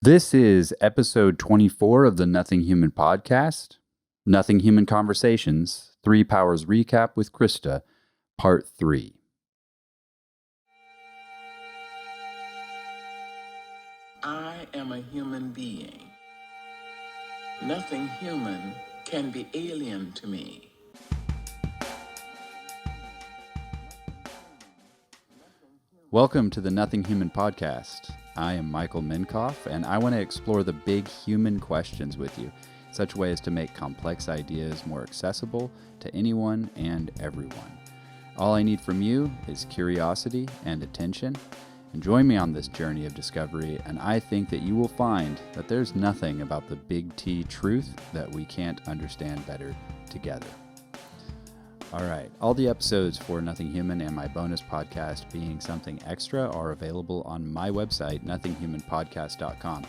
This is episode 24 of the Nothing Human podcast, Nothing Human Conversations, 3 Powers Recap with Christa, Part 3. I am a human being. Nothing human can be alien to me. Welcome to the Nothing Human podcast. I am Michael Minkoff, and I want to explore the big human questions with you, in such a way as to make complex ideas more accessible to anyone and everyone. All I need from you is curiosity and attention, and join me on this journey of discovery, and I think that you will find that there's nothing about the big T truth that we can't understand better together. All right, all the episodes for Nothing Human and my bonus podcast, Being Something Extra, are available on my website, nothinghumanpodcast.com.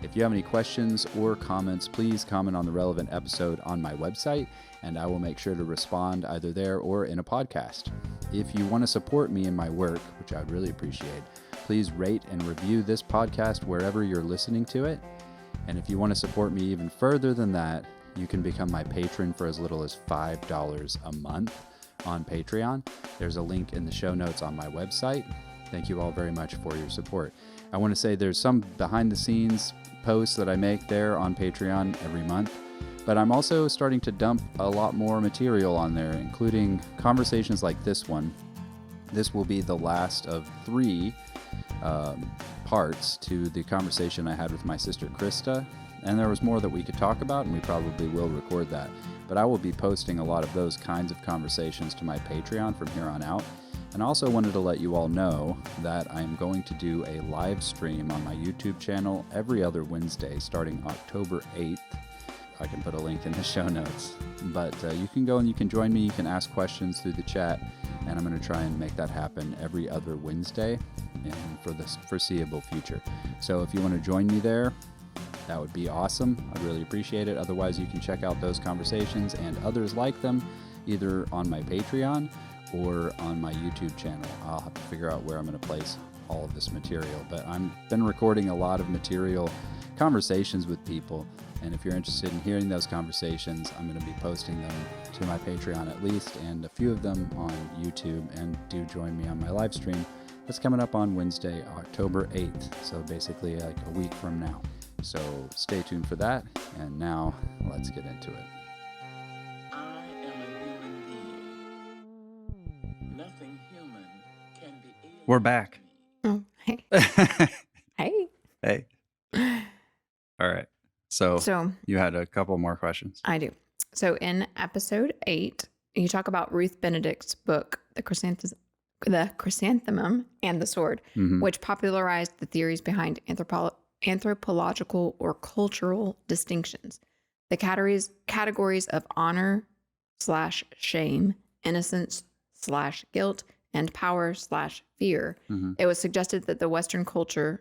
If you have any questions or comments, please comment on the relevant episode on my website, and I will make sure to respond either there or in a podcast. If you want to support me in my work, which I would really appreciate, please rate and review this podcast wherever you're listening to it. And if you want to support me even further than that, you can become my patron for as little as $5 a month on Patreon. There's a link in the show notes on my website. Thank you all very much for your support. I want to say there's some behind the scenes posts that I make there on Patreon every month, but I'm also starting to dump a lot more material on there, including conversations like this one. This will be the last of 3 parts to the conversation I had with my sister Christa. And there was more that we could talk about, and we probably will record that. But I will be posting a lot of those kinds of conversations to my Patreon from here on out. And I also wanted to let you all know that I'm going to do a live stream on my YouTube channel every other Wednesday starting October 8th. I can put a link in the show notes. But you can go and you can join me. You can ask questions through the chat. And I'm going to try and make that happen every other Wednesday and for the foreseeable future. So if you want to join me there, that would be awesome. I'd really appreciate it. Otherwise, you can check out those conversations and others like them either on my Patreon or on my YouTube channel. I'll have to figure out where I'm going to place all of this material. But I've been recording a lot of material, conversations with people. And if you're interested in hearing those conversations, I'm going to be posting them to my Patreon at least, and a few of them on YouTube. And do join me on my live stream that's coming up on Wednesday, October 8th. So basically like a week from now. So stay tuned for that, and now let's get into it. I am a human being. Nothing human can be alien. We're back. Oh, hey. Hey. Hey. All right. So you had a couple more questions. I do. So in episode 8, you talk about Ruth Benedict's book, The Chrysanthemum and the Sword, which popularized the theories behind anthropological or cultural distinctions. The categories of honor/shame, innocence/guilt, and power/fear. It was suggested that the Western culture,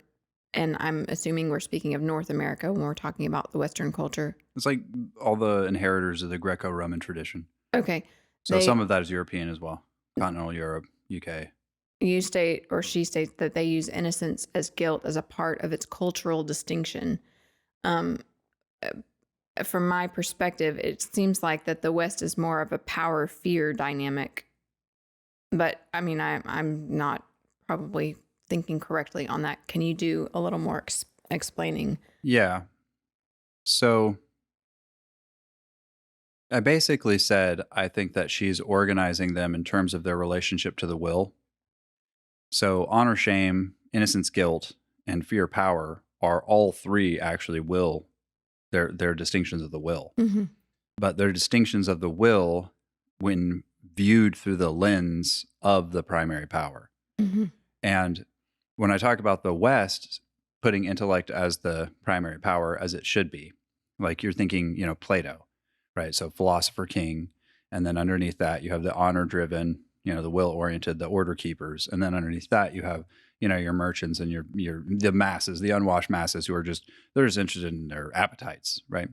and I'm assuming we're speaking of North America when we're talking about the Western culture. It's like all the inheritors of the Greco-Roman tradition. Okay. So some of that is European as well. Continental Europe, UK. You state, or she states, that they use innocence as guilt as a part of its cultural distinction. From my perspective, it seems like that the West is more of a power-fear dynamic. But I mean, I'm not probably thinking correctly on that. Can you do a little more explaining? Yeah. So I basically said I think that she's organizing them in terms of their relationship to the will. So honor, shame, innocence, guilt, and fear, power are all 3 actually will. They're distinctions of the will. But they're distinctions of the will when viewed through the lens of the primary power. And when I talk about the West putting intellect as the primary power, as it should be, like you're thinking, Plato, right? So philosopher king. And then underneath that, you have the honor driven, the will oriented, the order keepers. And then underneath that, you have, your merchants and the masses, the unwashed masses who are they're just interested in their appetites, right?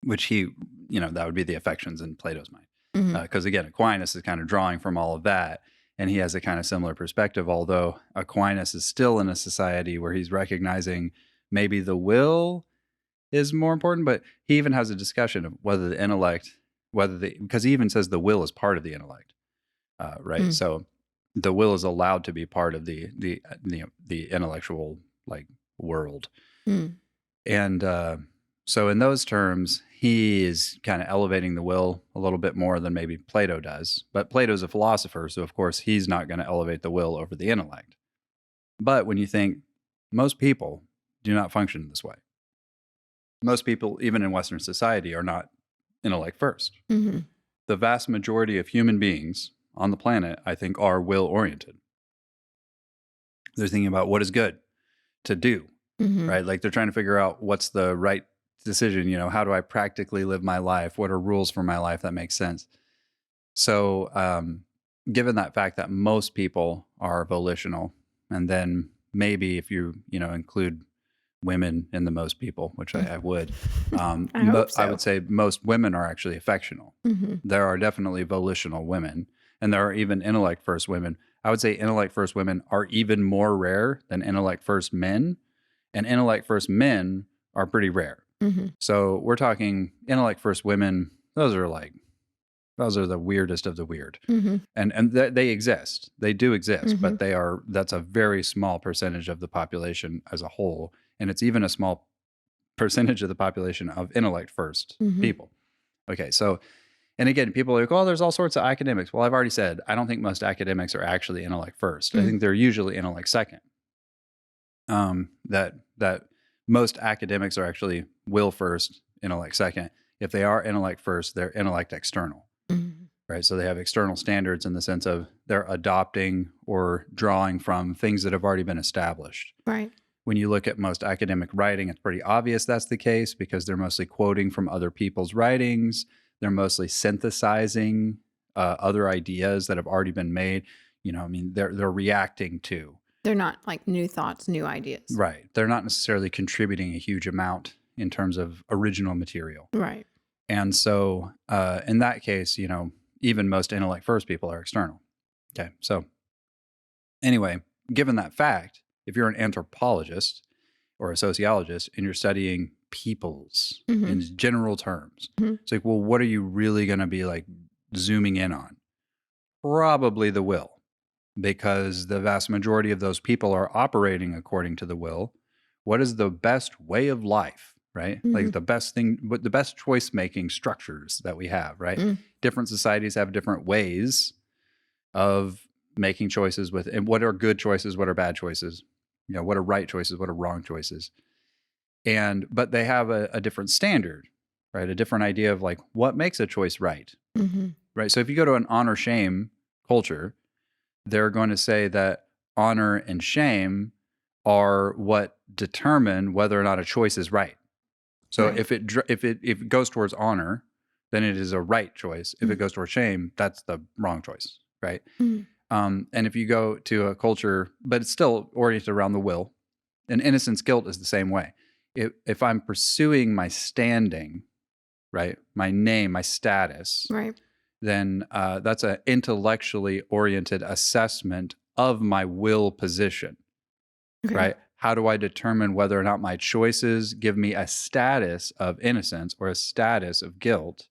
Which that would be the affections in Plato's mind. Because again, Aquinas is kind of drawing from all of that. And he has a kind of similar perspective, although Aquinas is still in a society where he's recognizing maybe the will is more important, but he even has a discussion of whether the intellect, because he even says the will is part of the intellect, right? So the will is allowed to be part of the intellectual like world. And so in those terms, he is kind of elevating the will a little bit more than maybe Plato does. But Plato's a philosopher, so of course he's not going to elevate the will over the intellect. But when you think, most people do not function this way. Most people, even in Western society, are not intellect first. The vast majority of human beings on the planet, I think, are will-oriented. They're thinking about what is good to do, right? Like they're trying to figure out what's the right decision. How do I practically live my life? What are rules for my life that make sense? So given that fact that most people are volitional, and then maybe if you include women in the most people, which I would, I hope so. I would say most women are actually affectional. There are definitely volitional women, and there are even intellect first women. I would say intellect first women are even more rare than intellect first men, and intellect first men are pretty rare. So we're talking intellect first women. Those are the weirdest of the weird. And they exist. They do exist, but that's a very small percentage of the population as a whole. And it's even a small percentage of the population of intellect first people. Okay. So, and again, people are like, oh, there's all sorts of academics. Well, I've already said, I don't think most academics are actually intellect first. I think they're usually intellect second. That most academics are actually will first, intellect second. If they are intellect first, they're intellect external. Right. So they have external standards in the sense of they're adopting or drawing from things that have already been established. Right. When you look at most academic writing, it's pretty obvious that's the case because they're mostly quoting from other people's writings. They're mostly synthesizing other ideas that have already been made. They're reacting to. They're not like new thoughts, new ideas. Right. They're not necessarily contributing a huge amount in terms of original material. Right. And so in that case, even most intellect first people are external. Okay. So anyway, given that fact, if you're an anthropologist or a sociologist and you're studying peoples in general terms, it's like, well, what are you really going to be like zooming in on? Probably the will, because the vast majority of those people are operating according to the will. What is the best way of life? Right? Like the best thing, but the best choice making structures that we have, right? Different societies have different ways of making choices and what are good choices, what are bad choices, what are right choices, what are wrong choices. But they have a different standard, right? A different idea of like what makes a choice right, right? So if you go to an honor shame culture, they're going to say that honor and shame are what determine whether or not a choice is right. So if it goes towards honor, then it is a right choice. If it goes towards shame, that's the wrong choice, right? And if you go to a culture, but it's still oriented around the will, and innocence guilt is the same way. If I'm pursuing my standing, right, my name, my status, Right. then that's an intellectually oriented assessment of my will position, right? How do I determine whether or not my choices give me a status of innocence or a status of guilt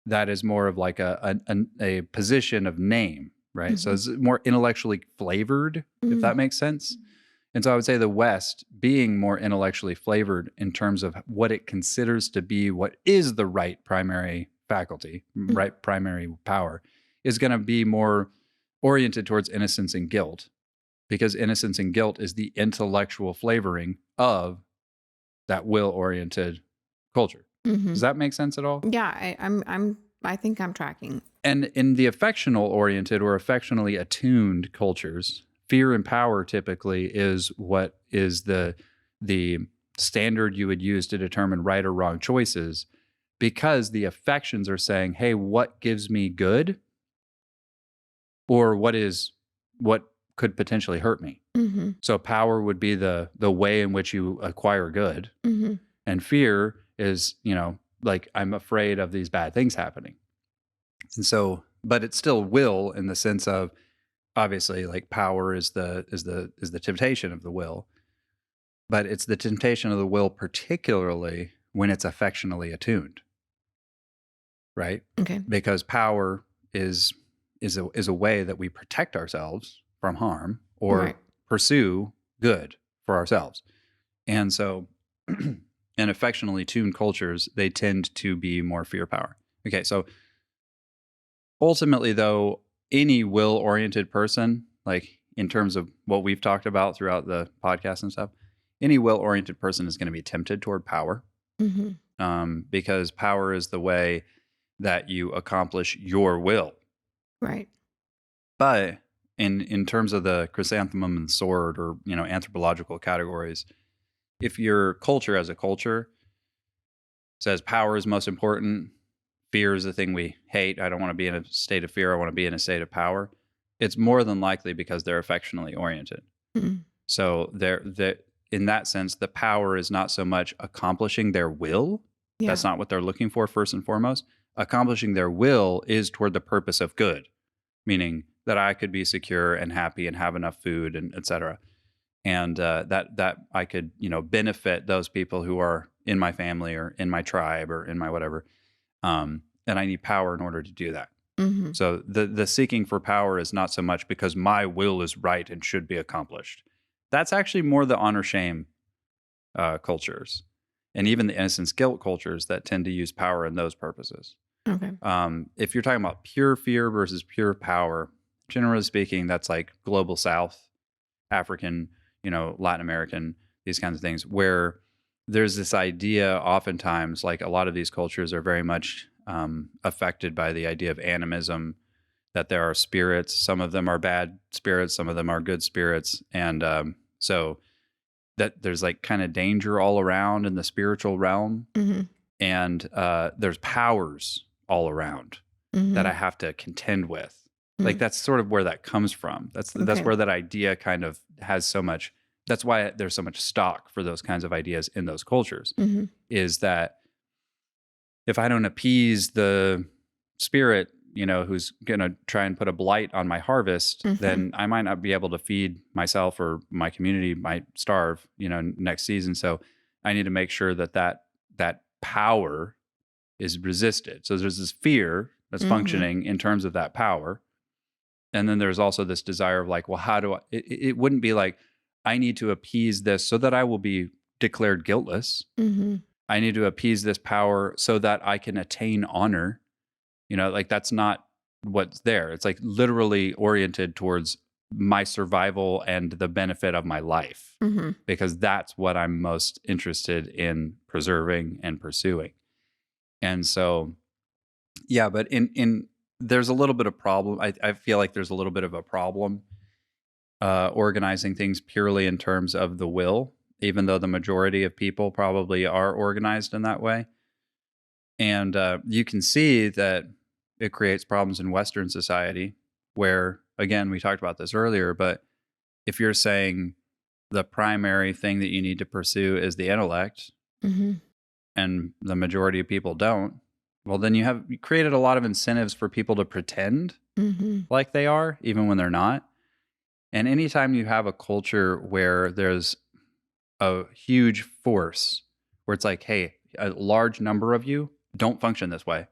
that is more of like a position of name, right? So it's more intellectually flavored, if that makes sense. And so I would say the West being more intellectually flavored in terms of what it considers to be what is the right primary faculty, right primary power, is going to be more oriented towards innocence and guilt, because innocence and guilt is the intellectual flavoring of that will-oriented culture. Does that make sense at all? Yeah, I think I'm tracking. And in the affectional-oriented or affectionally attuned cultures, fear and power typically is what is the standard you would use to determine right or wrong choices, because the affections are saying, hey, what gives me good, or what could potentially hurt me. So power would be the way in which you acquire good. And fear is, like I'm afraid of these bad things happening. And so, but it's still will in the sense of, obviously, like power is the temptation of the will. But it's the temptation of the will, particularly when it's affectionately attuned, right? Okay. Because power is a way that we protect ourselves from harm or Right. pursue good for ourselves. And so in affectionately tuned cultures, they tend to be more fear power. Okay, so ultimately, though, any will-oriented person, like in terms of what we've talked about throughout the podcast and stuff, any will-oriented person is going to be tempted toward power, because power is the way that you accomplish your will. Right. But in terms of the chrysanthemum and sword, or anthropological categories, if your culture as a culture says power is most important, fear is the thing we hate, I don't want to be in a state of fear, I want to be in a state of power, it's more than likely because they're affectionately oriented. So in that sense, the power is not so much accomplishing their will. Yeah. That's not what they're looking for first and foremost. Accomplishing their will is toward the purpose of good, meaning that I could be secure and happy and have enough food and et cetera. And that I could, benefit those people who are in my family or in my tribe or in my whatever. And I need power in order to do that. So the seeking for power is not so much because my will is right and should be accomplished. That's actually more the honor shame cultures, and even the innocence guilt cultures that tend to use power in those purposes. Okay. If you're talking about pure fear versus pure power, generally speaking, that's like global South, African, Latin American, these kinds of things, where there's this idea oftentimes, like a lot of these cultures are very much affected by the idea of animism, that there are spirits. Some of them are bad spirits, some of them are good spirits. And so that there's like kind of danger all around in the spiritual realm. And there's powers all around that I have to contend with. Like that's sort of where that comes from. That's where that idea kind of has so much. That's why there's so much stock for those kinds of ideas in those cultures, is that if I don't appease the spirit, who's going to try and put a blight on my harvest, then I might not be able to feed myself, or my community might starve, next season. So I need to make sure that power is resisted. So there's this fear that's functioning in terms of that power. And then there's also this desire of like, well, how do it wouldn't be like, I need to appease this so that I will be declared guiltless. I need to appease this power so that I can attain honor. Like that's not what's there. It's like literally oriented towards my survival and the benefit of my life, because that's what I'm most interested in preserving and pursuing. And so, yeah, but in there's a little bit of problem. I feel like there's a little bit of a problem organizing things purely in terms of the will, even though the majority of people probably are organized in that way. And you can see that it creates problems in Western society where, again, we talked about this earlier, but if you're saying the primary thing that you need to pursue is the intellect, and the majority of people don't, well, then you created a lot of incentives for people to pretend like they are, even when they're not. And anytime you have a culture where there's a huge force where it's like, hey, a large number of you don't function this way,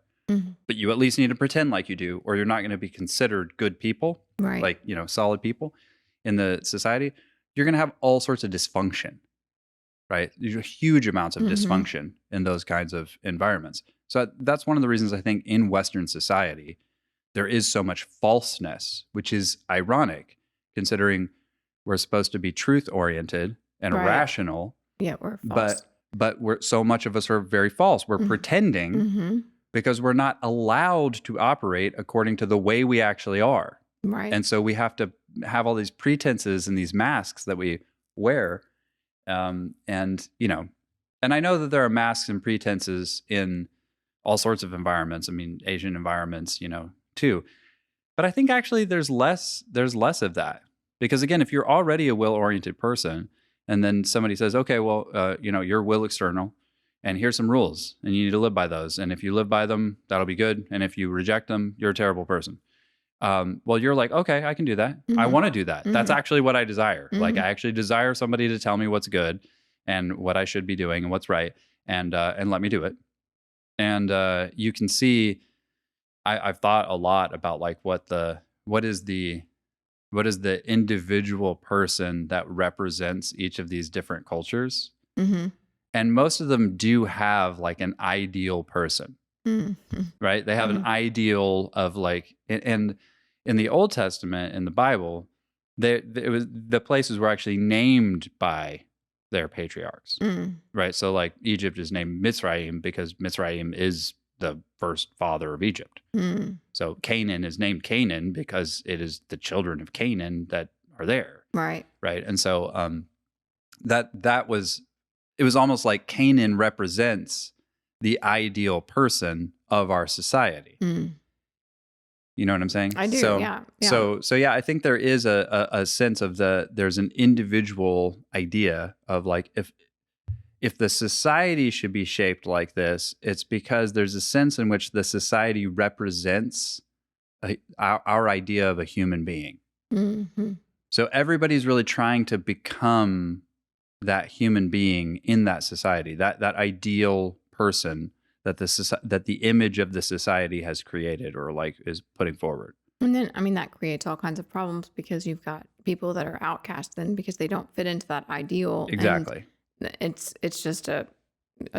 but you at least need to pretend like you do, or you're not going to be considered good people, Right. like, solid people in the society, you're going to have all sorts of dysfunction, right? There's huge amounts of dysfunction in those kinds of environments. So that's one of the reasons I think in Western society, there is so much falseness, which is ironic considering we're supposed to be truth-oriented and rational. Yeah, we're false. But so much of us are very false. We're pretending because we're not allowed to operate according to the way we actually are. Right. And so we have to have all these pretenses and these masks that we wear. And I know that there are masks and pretenses in all sorts of environments. I mean, Asian environments, too. But I think actually there's less of that. Because again, if you're already a will-oriented person, and then somebody says, okay, well, you're will external, and here's some rules, and you need to live by those. And if you live by them, that'll be good. And if you reject them, you're a terrible person. Well, you're like, okay, I can do that. I want to do that. That's actually what I desire. Like, I actually desire somebody to tell me what's good. and what I should be doing and what's right, and let me do it. And you can see, I've thought a lot about like what is the individual person that represents each of these different cultures. Mm-hmm. And most of them do have like an ideal person, Mm-hmm. right? They have an ideal of like, and in the Old Testament, in the Bible, the places were actually named by their patriarchs, right? So like Egypt is named Mitzrayim because Mitzrayim is the first father of Egypt. So Canaan is named Canaan because it is the children of Canaan that are there. Right. Right. And so it was almost like Canaan represents the ideal person of our society. You know what I'm saying? I do. So, yeah. So yeah, I think there is a sense of there's an individual idea of like, if the society should be shaped like this, it's because there's a sense in which the society represents our idea of a human being. Mm-hmm. So everybody's really trying to become that human being in that society, that ideal person that the image of the society has created or like is putting forward. And then, I mean, that creates all kinds of problems because you've got people that are outcast then because they don't fit into that ideal. Exactly. And it's just a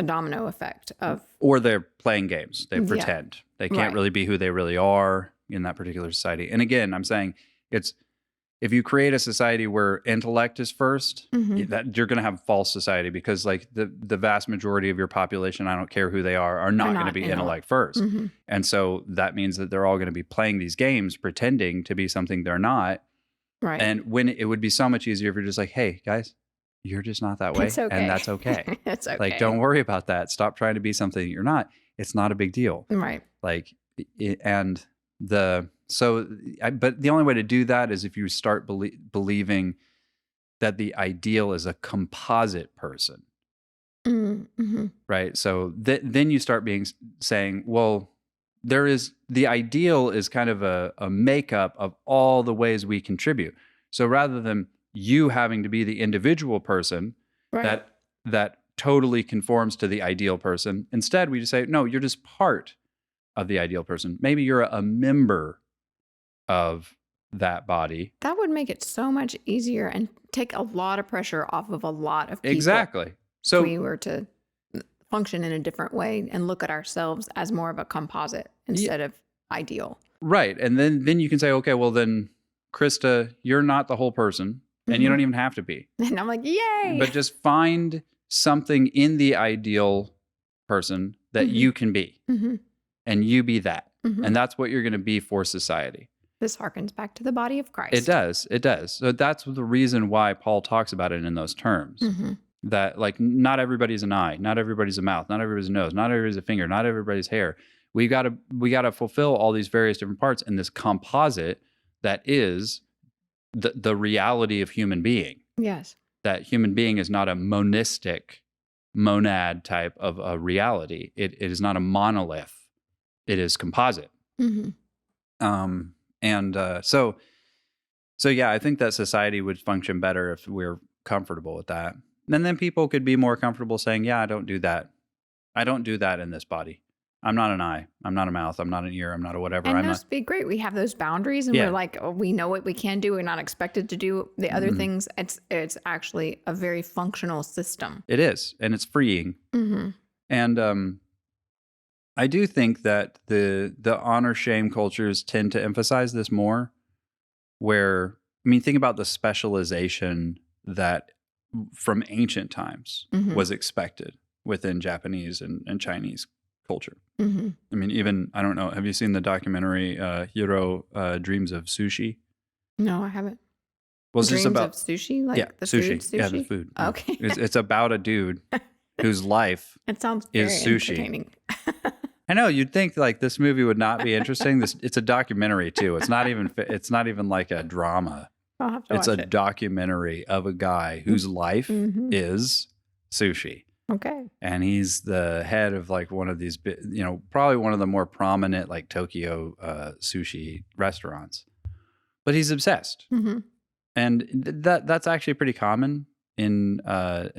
domino effect of. Or they're playing games. They pretend. They can't really be who they really are in that particular society. And again, I'm saying if you create a society where intellect is first, that you're going to have a false society because like the vast majority of your population, I don't care who they are not going to be intellect first. And so that means that they're all going to be playing these games, pretending to be something they're not. Right. And when it would be so much easier if you're just like, hey, guys, you're just not that way. It's okay. And that's okay. It's okay. Like, don't worry about that. Stop trying to be something you're not. It's not a big deal. Right. Like, but the only way to do that is if you start believing that the ideal is a composite person, right? So then you start saying, well, the ideal is kind of a makeup of all the ways we contribute. So rather than you having to be the individual person that totally conforms to the ideal person, instead we just say, no, you're just part of the ideal person. Maybe you're a member of that body. That would make it so much easier and take a lot of pressure off of a lot of people. Exactly. So if we were to function in a different way and look at ourselves as more of a composite instead of ideal. Right. And then you can say, okay, well then, Christa, you're not the whole person and you don't even have to be. And I'm like, yay. But just find something in the ideal person that you can be. And you be that. And that's what you're going to be for society. This harkens back to the body of Christ. It does. It does. So that's the reason why Paul talks about it in those terms. That like not everybody's an eye, not everybody's a mouth, not everybody's a nose, not everybody's a finger, not everybody's hair. We got to fulfill all these various different parts in this composite that is the reality of human being. Yes. That human being is not a monistic monad type of a reality. It is not a monolith. It is composite. So yeah, I think that society would function better if we're comfortable with that. And then people could be more comfortable saying, yeah, I don't do that. I don't do that in this body. I'm not an eye. I'm not a mouth. I'm not an ear. I'm not a whatever. And those be great. We have those boundaries and we're like, oh, we know what we can do. We're not expected to do the other things. It's actually a very functional system. It is. And it's freeing. And I do think that the honor shame cultures tend to emphasize this more where, I mean, think about the specialization that from ancient times was expected within Japanese and Chinese culture. I mean, even, I don't know, have you seen the documentary Hiro Dreams of Sushi? No, I haven't. Well, it's Dreams just about of sushi? Like the sushi. Food, sushi? Yeah, the food. Okay. It's about a dude whose life it sounds very is sushi. entertaining. I know, you'd think like this movie would not be interesting. It's a documentary too. It's not even like a drama. I'll have to It's watch a it. documentary of a guy whose life is sushi. Okay. And he's the head of like one of these, probably one of the more prominent like Tokyo sushi restaurants. But he's obsessed. And that's actually pretty common in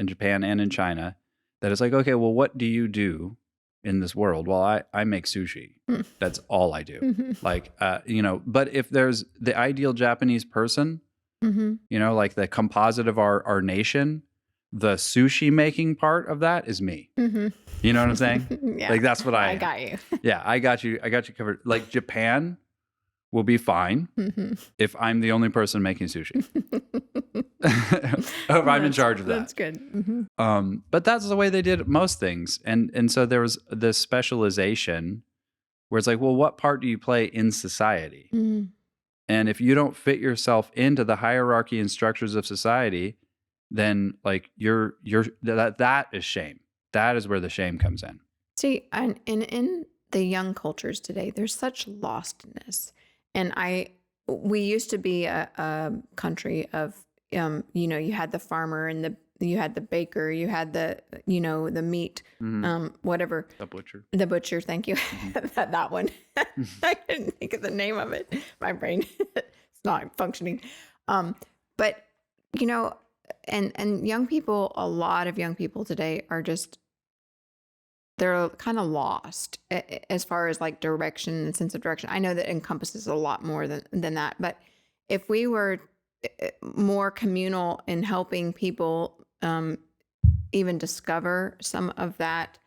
Japan and in China that it's like, okay, well, what do you do in this world? Well, I make sushi. That's all I do. Like, but if there's the ideal Japanese person, like the composite of our nation, the sushi making part of that is me. You know what I'm saying? Yeah. Like, that's what I am. got you. Yeah, I got you covered. Like, Japan will be fine if I'm the only person making sushi. If I'm in charge of that. That's good. But that's the way they did most things. And so there was this specialization where it's like, well, what part do you play in society? And if you don't fit yourself into the hierarchy and structures of society, then like that is shame. That is where the shame comes in. See, and in the young cultures today, there's such lostness. And we used to be a country of, you had the farmer and you had the baker, you had the meat, whatever. The butcher. Thank you. that one. I couldn't think of the name of it. My brain, it's not functioning. But and young people, a lot of young people today are just, they're kind of lost as far as like direction and sense of direction. I know that encompasses a lot more than that, but if we were more communal in helping people even discover some of that,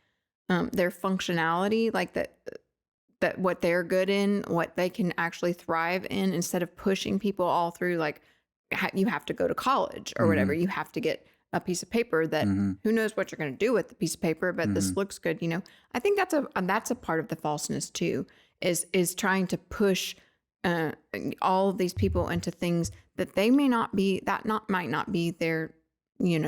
their functionality, like that what they're good in, what they can actually thrive in, instead of pushing people all through like you have to go to college or whatever, you have to get a piece of paper that who knows what you're going to do with the piece of paper, but this looks good. I think that's a part of the falseness too, is trying to push all of these people into things that they may not be, might not be their,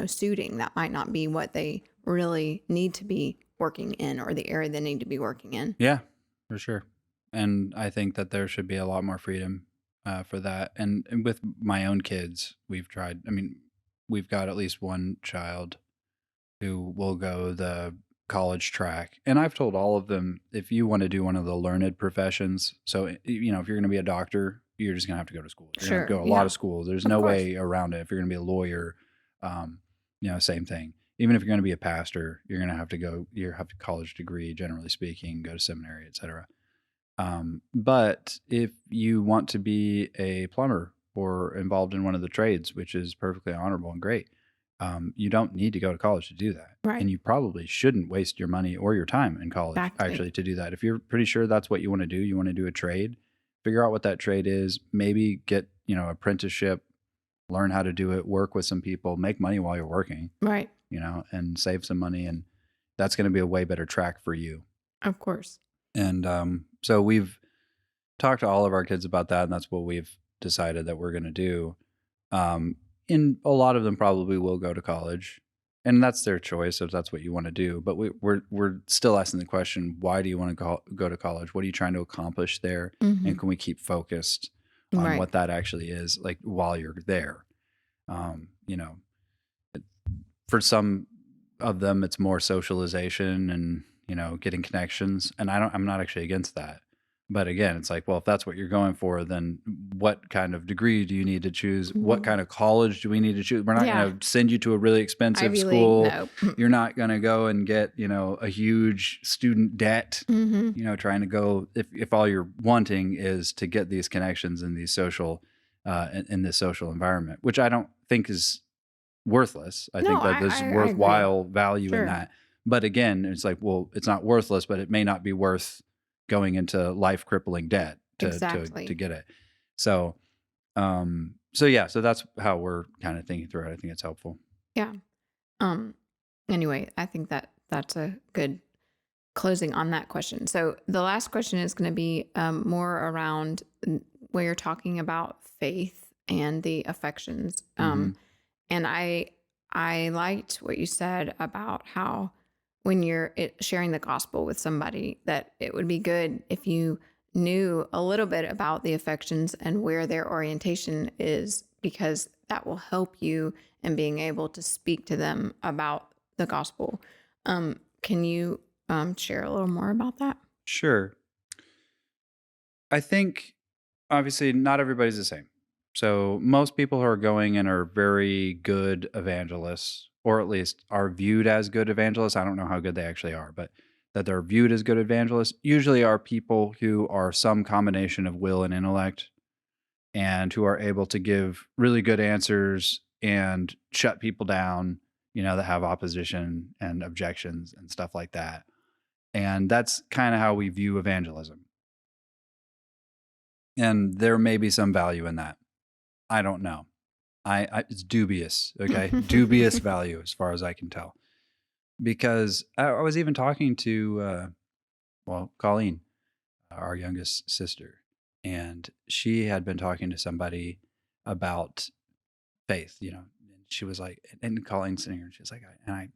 suiting. That might not be what they really need to be working in, or the area they need to be working in. Yeah, for sure. And I think that there should be a lot more freedom for that. And with my own kids, we've tried. I mean, we've got at least one child who will go the college track. And I've told all of them, if you want to do one of the learned professions, so, if you're going to be a doctor, you're just going to have to go to school. You're going to go to a lot of schools. There's no way around it. If you're going to be a lawyer, same thing. Even if you're going to be a pastor, you're going to have to go, you have a college degree, generally speaking, go to seminary, etc. But if you want to be a plumber or involved in one of the trades, which is perfectly honorable and great, you don't need to go to college to do that. Right. And you probably shouldn't waste your money or your time in college actually to do that. If you're pretty sure that's what you want to do, you want to do a trade, figure out what that trade is, maybe get, apprenticeship, learn how to do it, work with some people, make money while you're working. Right. And save some money. And that's going to be a way better track for you. Of course. And so we've talked to all of our kids about that, and that's what we've decided that we're going to do. And a lot of them probably will go to college, and that's their choice if that's what you want to do. But we're still asking the question, why do you want to go to college? What are you trying to accomplish there? And can we keep focused on what that actually is, like, while you're there? For some of them, it's more socialization and, getting connections. And I'm not actually against that. But again, it's like, well, if that's what you're going for, then what kind of degree do you need to choose? What kind of college do we need to choose? We're not going to send you to a really expensive Ivy school. League, no. You're not going to go and get, a huge student debt, trying to go, if all you're wanting is to get these connections in these social, in this social environment, which I don't think is worthless. I think that there's worthwhile value in that. But again, it's like, well, it's not worthless, but it may not be worth going into life crippling debt to get it. So that's how we're kind of thinking through it. I think it's helpful. Yeah. Anyway, I think that's a good closing on that question. So the last question is going to be more around where you're talking about faith and the affections. And I liked what you said about how when you're sharing the gospel with somebody, that it would be good if you knew a little bit about the affections and where their orientation is, because that will help you in being able to speak to them about the gospel. Can you share a little more about that? Sure. I think obviously not everybody's the same. So most people who are going and are very good evangelists, or at least are viewed as good evangelists, I don't know how good they actually are, but that they're viewed as good evangelists, usually are people who are some combination of will and intellect and who are able to give really good answers and shut people down, that have opposition and objections and stuff like that. And that's kind of how we view evangelism. And there may be some value in that. I don't know. It's dubious, okay? Dubious value as far as I can tell. Because I was even talking to, Colleen, our youngest sister, and she had been talking to somebody about faith, and she was like, and Colleen's sitting here, and she was like,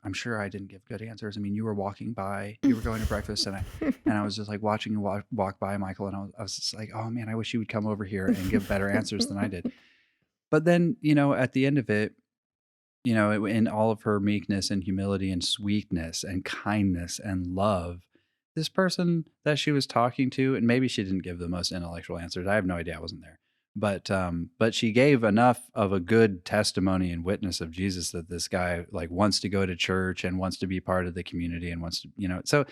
I'm sure I didn't give good answers. I mean, you were walking by, you were going to breakfast, and I was just like watching you walk by, Michael, and I was just like, oh man, I wish you would come over here and give better answers than I did. But then, at the end of it, in all of her meekness and humility and sweetness and kindness and love, this person that she was talking to, and maybe she didn't give the most intellectual answers. I have no idea. I wasn't there. But she gave enough of a good testimony and witness of Jesus that this guy like wants to go to church and wants to be part of the community and wants to, so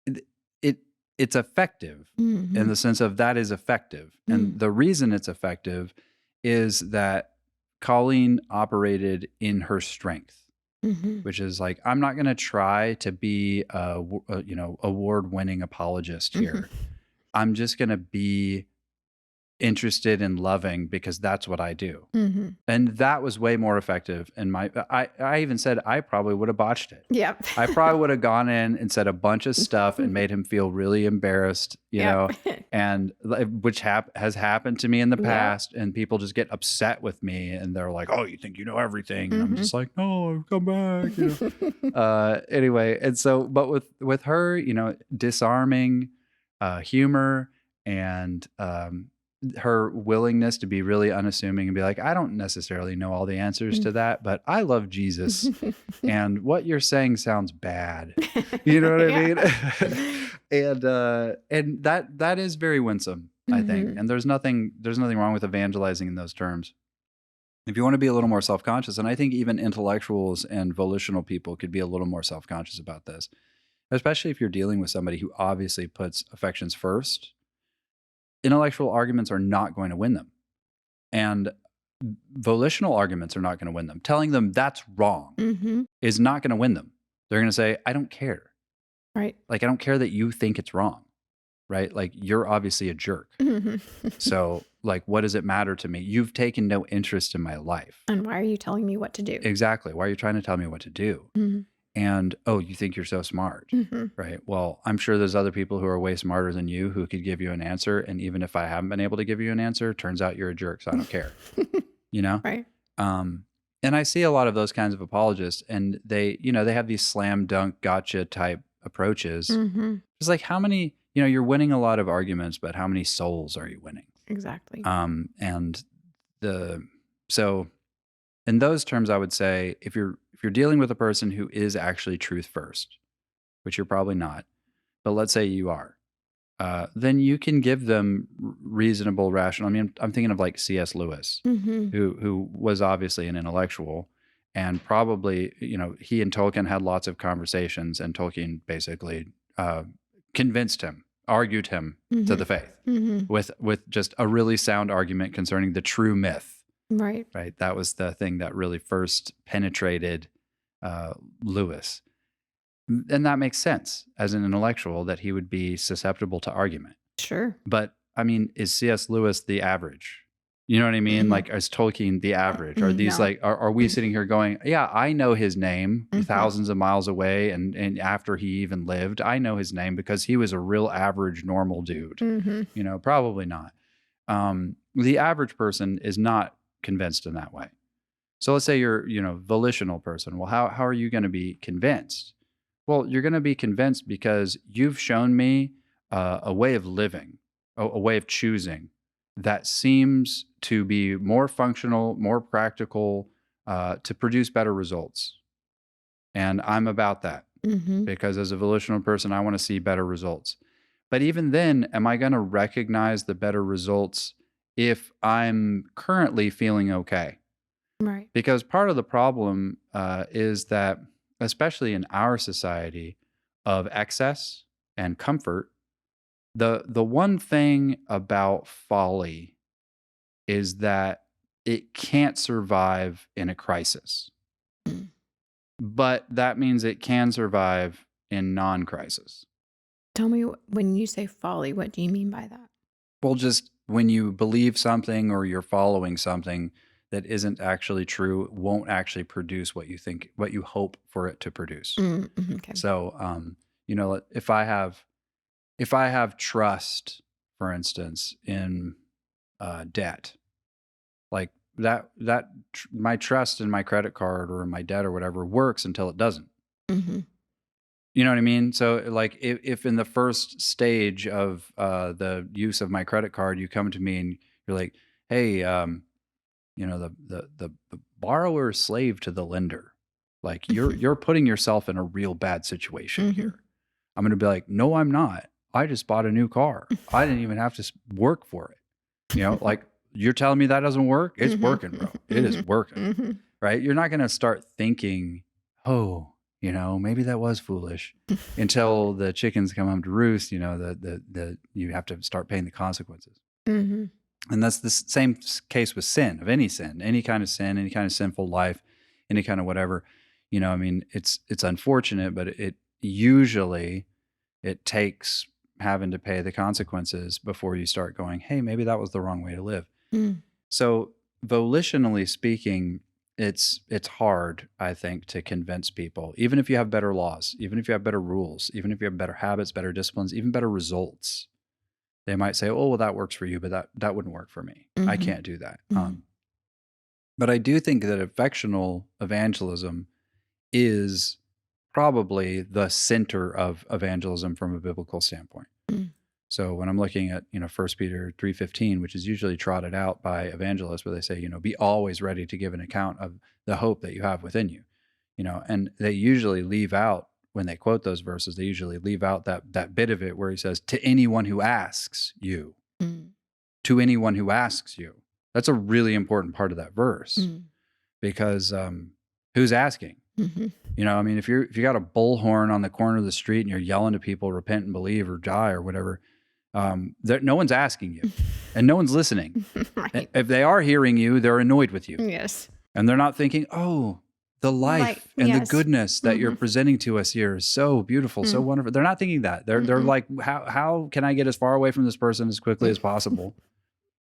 it it's effective in the sense of that is effective. And the reason it's effective is that Colleen operated in her strength, which is like, I'm not going to try to be a award-winning apologist here. I'm just going to be interested in loving because that's what I do. And that was way more effective. And I even said I probably would have botched it. Yep. I probably would have gone in and said a bunch of stuff and made him feel really embarrassed, and which has happened to me in the past. And people just get upset with me and they're like, oh, you think you know everything. And I'm just like, no, come back. Anyway. And so, but with her, disarming humor and her willingness to be really unassuming and be like, I don't necessarily know all the answers to that, but I love Jesus. And what you're saying sounds bad. You know what I mean? And that is very winsome, I think. And there's nothing wrong with evangelizing in those terms. If you want to be a little more self-conscious, and I think even intellectuals and volitional people could be a little more self-conscious about this, especially if you're dealing with somebody who obviously puts affections first. Intellectual arguments are not going to win them. And volitional arguments are not going to win them. Telling them that's wrong is not going to win them. They're going to say, I don't care. Right. Like, I don't care that you think it's wrong. Right? Like, you're obviously a jerk. So, like, what does it matter to me? You've taken no interest in my life. And why are you telling me what to do? Exactly. Why are you trying to tell me what to do? And, oh, you think you're so smart, right? Well, I'm sure there's other people who are way smarter than you who could give you an answer. And even if I haven't been able to give you an answer, turns out you're a jerk, so I don't care, Right. And I see a lot of those kinds of apologists, and they have these slam dunk gotcha type approaches. It's like, how many, you're winning a lot of arguments, but how many souls are you winning? Exactly. So in those terms, I would say if you're dealing with a person who is actually truth first, which you're probably not, but let's say you are, then you can give them reasonable, rational. I mean, I'm thinking of like C.S. Lewis, who was obviously an intellectual, and probably, he and Tolkien had lots of conversations, and Tolkien basically convinced him, argued him to the faith with just a really sound argument concerning the true myth. Right. Right. That was the thing that really first penetrated Lewis. And that makes sense as an intellectual that he would be susceptible to argument. Sure. But I mean, is C.S. Lewis the average? You know what I mean? Like, is Tolkien the average? Are these like, are we sitting here going, yeah, I know his name thousands of miles away. And after he even lived, I know his name because he was a real average, normal dude. Probably not. The average person is not convinced in that way. So let's say you're, volitional person. Well, how are you going to be convinced? Well, you're going to be convinced because you've shown me a way of living, a way of choosing that seems to be more functional, more practical, to produce better results. And I'm about that because as a volitional person, I want to see better results. But even then, am I going to recognize the better results if I'm currently feeling okay. Right. Because part of the problem is that, especially in our society of excess and comfort, the one thing about folly is that it can't survive in a crisis. Mm. But that means it can survive in non-crisis. Tell me, when you say folly, what do you mean by that? Well, just when you believe something or you're following something that isn't actually true, it won't actually produce what you hope for it to produce. Okay. So, if I have trust, for instance, in debt, like my trust in my credit card or in my debt or whatever works until it doesn't. Mm-hmm. You know what I mean? So, like, if in the first stage of the use of my credit card, you come to me and you're like, "Hey, the borrower is slave to the lender. Like, you're putting yourself in a real bad situation here." I'm going to be like, "No, I'm not. I just bought a new car. I didn't even have to work for it." Like, you're telling me that doesn't work? It's working, bro. It is working, right? You're not going to start thinking, "Oh, maybe that was foolish," until the chickens come home to roost. You have to start paying the consequences. And that's the same case with sin, of any sin, any kind of sin, any kind of sinful life, any kind of whatever. I mean, it's unfortunate, but it usually takes having to pay the consequences before you start going, "Hey, maybe that was the wrong way to live." So, volitionally speaking, it's hard, I think, to convince people, even if you have better laws, even if you have better rules, even if you have better habits, better disciplines, even better results. They might say, "Oh, well, that works for you, but that wouldn't work for me. I can't do that." But I do think that affectional evangelism is probably the center of evangelism from a biblical standpoint. So when I'm looking at 1 Peter 3:15, which is usually trotted out by evangelists, where they say, "Be always ready to give an account of the hope that you have within you," and they usually leave out, when they quote those verses, they usually leave out that bit of it where he says, "To anyone who asks you," to anyone who asks you. That's a really important part of that verse, because who's asking? I mean, if you got a bullhorn on the corner of the street and you're yelling to people, "Repent and believe or die," or whatever, no one's asking you and no one's listening. Right. If they are hearing you, they're annoyed with you. Yes. And they're not thinking, "Oh, the life and the goodness that you're presenting to us here is so beautiful, so wonderful." They're not thinking that. They're like, how can I get as far away from this person as quickly as possible?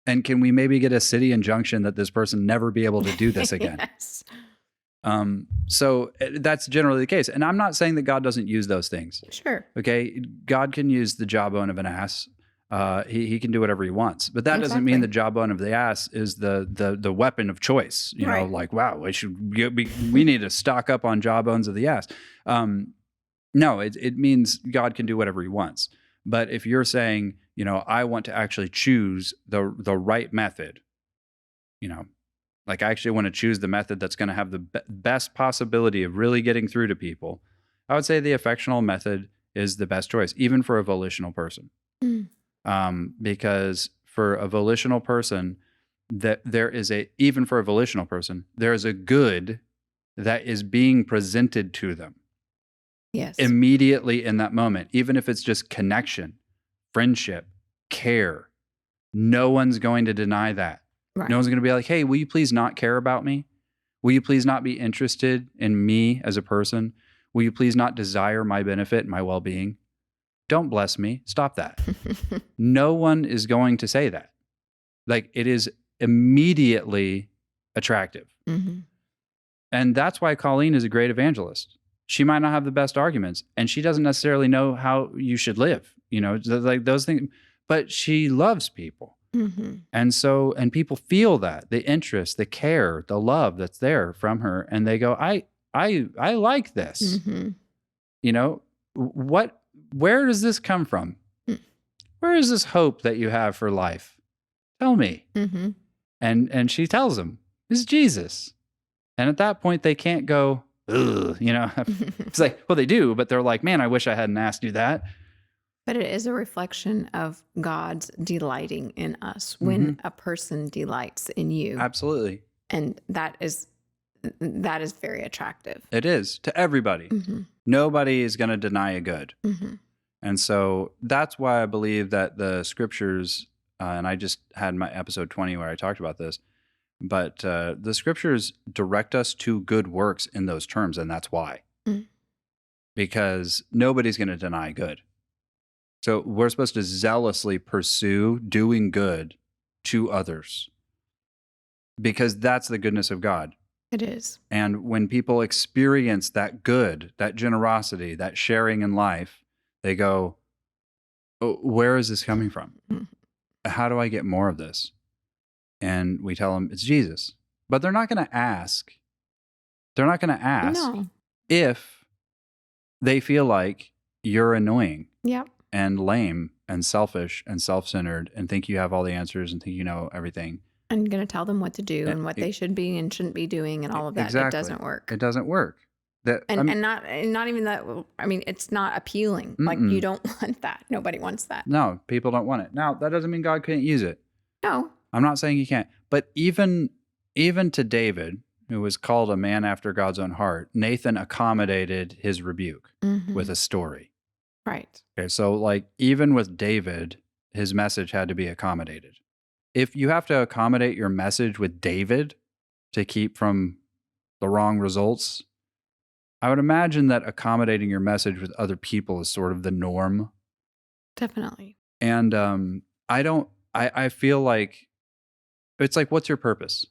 And can we maybe get a city injunction that this person never be able to do this again? Yes. So that's generally the case. And I'm not saying that God doesn't use those things. Sure. Okay. God can use the jawbone of an ass. He can do whatever he wants, but that doesn't mean the jawbone of the ass is the weapon of choice. Right. Like, wow, we need to stock up on jawbones of the ass. No, it means God can do whatever he wants. But if you're saying, I want to actually choose the right method, like I actually want to choose the method that's going to have the best possibility of really getting through to people, I would say the affectional method is the best choice, even for a volitional person. Because for a volitional person, there is a good that is being presented to them. Yes. Immediately in that moment, even if it's just connection, friendship, care. No one's going to deny that. Right. No one's going to be like, "Hey, will you please not care about me? Will you please not be interested in me as a person? Will you please not desire my benefit and my well-being? Don't bless me. Stop that." No one is going to say that. Like, it is immediately attractive. And that's why Colleen is a great evangelist. She might not have the best arguments, and she doesn't necessarily know how you should live, like those things, but she loves people. And people feel that, the interest, the care, the love that's there from her, and they go, I like this. Where does this come from? Where is this hope that you have for life? Tell me. And she tells them, it's Jesus. And at that point, they can't go, ugh, It's like, well, they do, but they're like, "Man, I wish I hadn't asked you that." But it is a reflection of God's delighting in us when a person delights in you. Absolutely. And that is very attractive. It is to everybody. Nobody is going to deny a good. And so that's why I believe that the scriptures, and I just had my episode 20 where I talked about this, but the scriptures direct us to good works in those terms. And that's why. Because nobody's going to deny good. So we're supposed to zealously pursue doing good to others because that's the goodness of God. It is. And when people experience that good, that generosity, that sharing in life, they go, oh, where is this coming from? How do I get more of this? And we tell them it's Jesus. But they're not going to ask. They're not going to ask if they feel like you're annoying. Yep. And lame and selfish and self-centered and think you have all the answers and think you know everything. And you're going to tell them what to do and what they should be and shouldn't be doing and all of that. Exactly. It doesn't work. It doesn't work. And not even that. I mean, it's not appealing. Like you don't want that. Nobody wants that. No, people don't want it. Now, that doesn't mean God couldn't use it. No. I'm not saying he can't. But even to David, who was called a man after God's own heart, Nathan accommodated his rebuke with a story. Right. Okay, so like even with David, his message had to be accommodated. If you have to accommodate your message with David to keep from the wrong results, I would imagine that accommodating your message with other people is sort of the norm. Definitely. And I feel like it's like, what's your purpose?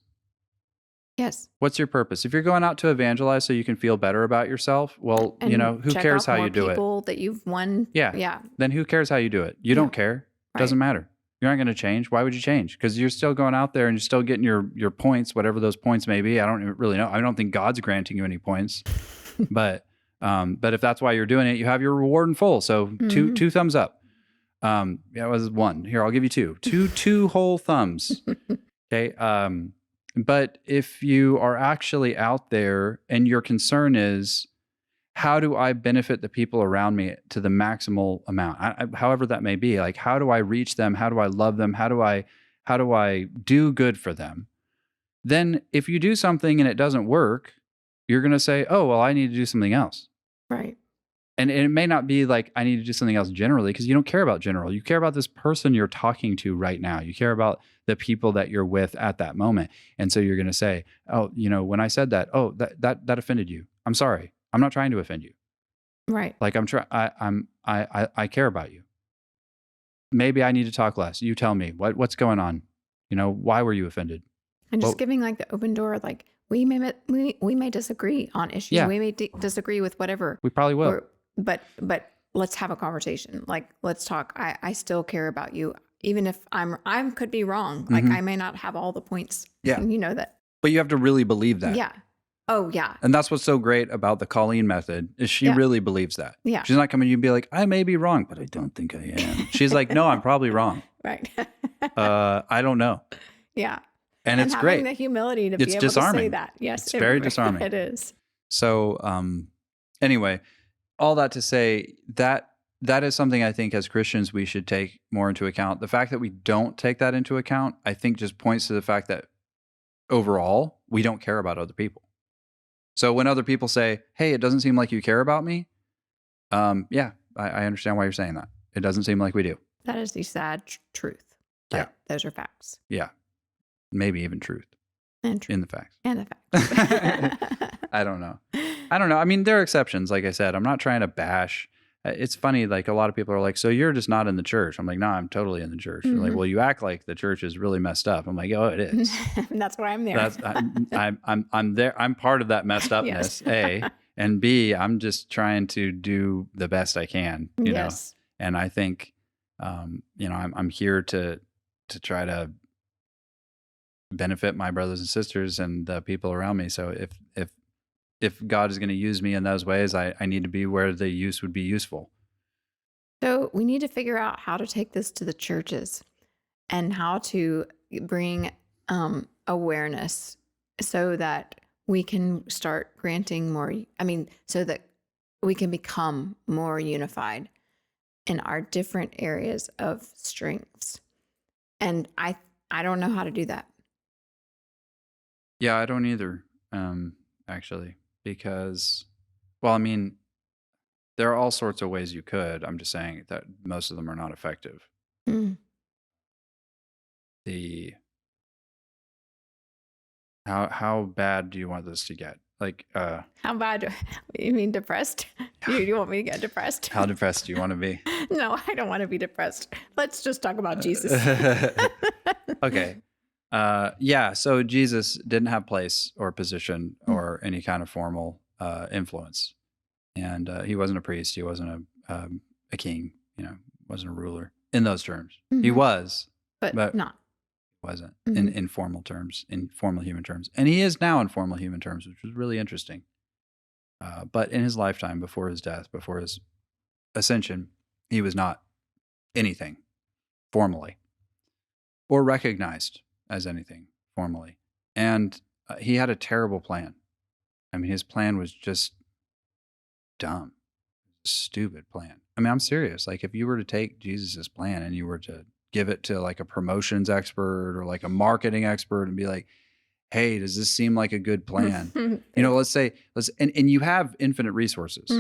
Yes. What's your purpose? If you're going out to evangelize so you can feel better about yourself, well, and who cares how you do it? People that you've won. Yeah. Then who cares how you do it? You don't care. It doesn't matter. You're not going to change. Why would you change? Because you're still going out there and you're still getting your points, whatever those points may be. I don't really know. I don't think God's granting you any points, but if that's why you're doing it, you have your reward in full. So two thumbs up. It was one. Here, I'll give you two whole thumbs. Okay. But if you are actually out there and your concern is, how do I benefit the people around me to the maximal amount? However that may be, like, how do I reach them? How do I love them? How do I do good for them? Then if you do something and it doesn't work, you're going to say, oh, well, I need to do something else. Right. And it may not be like, I need to do something else generally, because you don't care about general. You care about this person you're talking to right now. You care about the people that you're with at that moment. And so you're going to say, oh, when I said that, oh, that offended you. I'm sorry. I'm not trying to offend you. Right. Like I care about you. Maybe I need to talk less. You tell me what's going on. Why were you offended? And just giving like the open door, like we may disagree on issues. Yeah. We may disagree with whatever. We probably will. But let's have a conversation. Like, let's talk. I still care about you, even if I could be wrong. Like I may not have all the points. Yeah. That. But you have to really believe that. Yeah. Oh, yeah. And that's what's so great about the Colleen method is she really believes that. Yeah. She's not coming to you and be like, I may be wrong, but I don't think I am. She's like, no, I'm probably wrong. Right. I don't know. Yeah. And it's great. Having the humility to be able disarming. to say that. Yes. It's very disarming. It is. So anyway, all that to say that is something I think as Christians we should take more into account. The fact that we don't take that into account, I think just points to the fact that overall, we don't care about other people. So when other people say, hey, it doesn't seem like you care about me. I understand why you're saying that. It doesn't seem like we do. That is the sad truth. But those are facts. Yeah. Maybe even truth. And truth. In the facts. And the facts. I don't know. I mean, there are exceptions. Like I said, I'm not trying to bash. It's funny. Like a lot of people are like, so you're just not in the church. I'm like, no, I'm totally in the church. They're like, well, you act like the church is really messed up. I'm like, oh, it is. That's why I'm there. I'm there. I'm part of that messed upness. A and B. I'm just trying to do the best I can. You know. And I think, I'm here to try to benefit my brothers and sisters and the people around me. So if God is going to use me in those ways, I need to be where the use would be useful. So we need to figure out how to take this to the churches and how to bring awareness so that we can start granting more, so that we can become more unified. in our different areas of strengths. And I don't know how to do that. Yeah, I don't either, actually, because, well, I mean, there are all sorts of ways you could. I'm just saying that most of them are not effective. Mm. How bad do you want this to get? Like, How bad? You mean depressed? You want me to get depressed? how depressed do you want to be? No, I don't want to be depressed. Let's just talk about Jesus. Okay. Yeah, so Jesus didn't have place or position or any kind of formal influence. And he wasn't a priest. He wasn't a king, wasn't a ruler in those terms. He was, but not. Wasn't in formal terms, in formal human terms. And he is now in formal human terms, which was really interesting. But in his lifetime, before his death, before his ascension, he was not anything formally or recognized as anything formally. And he had a terrible plan. I mean, his plan was just dumb, stupid plan. I mean, I'm serious. Like, if you were to take Jesus's plan and you were to give it to like a promotions expert or like a marketing expert and be like, hey, does this seem like a good plan? Let's and you have infinite resources,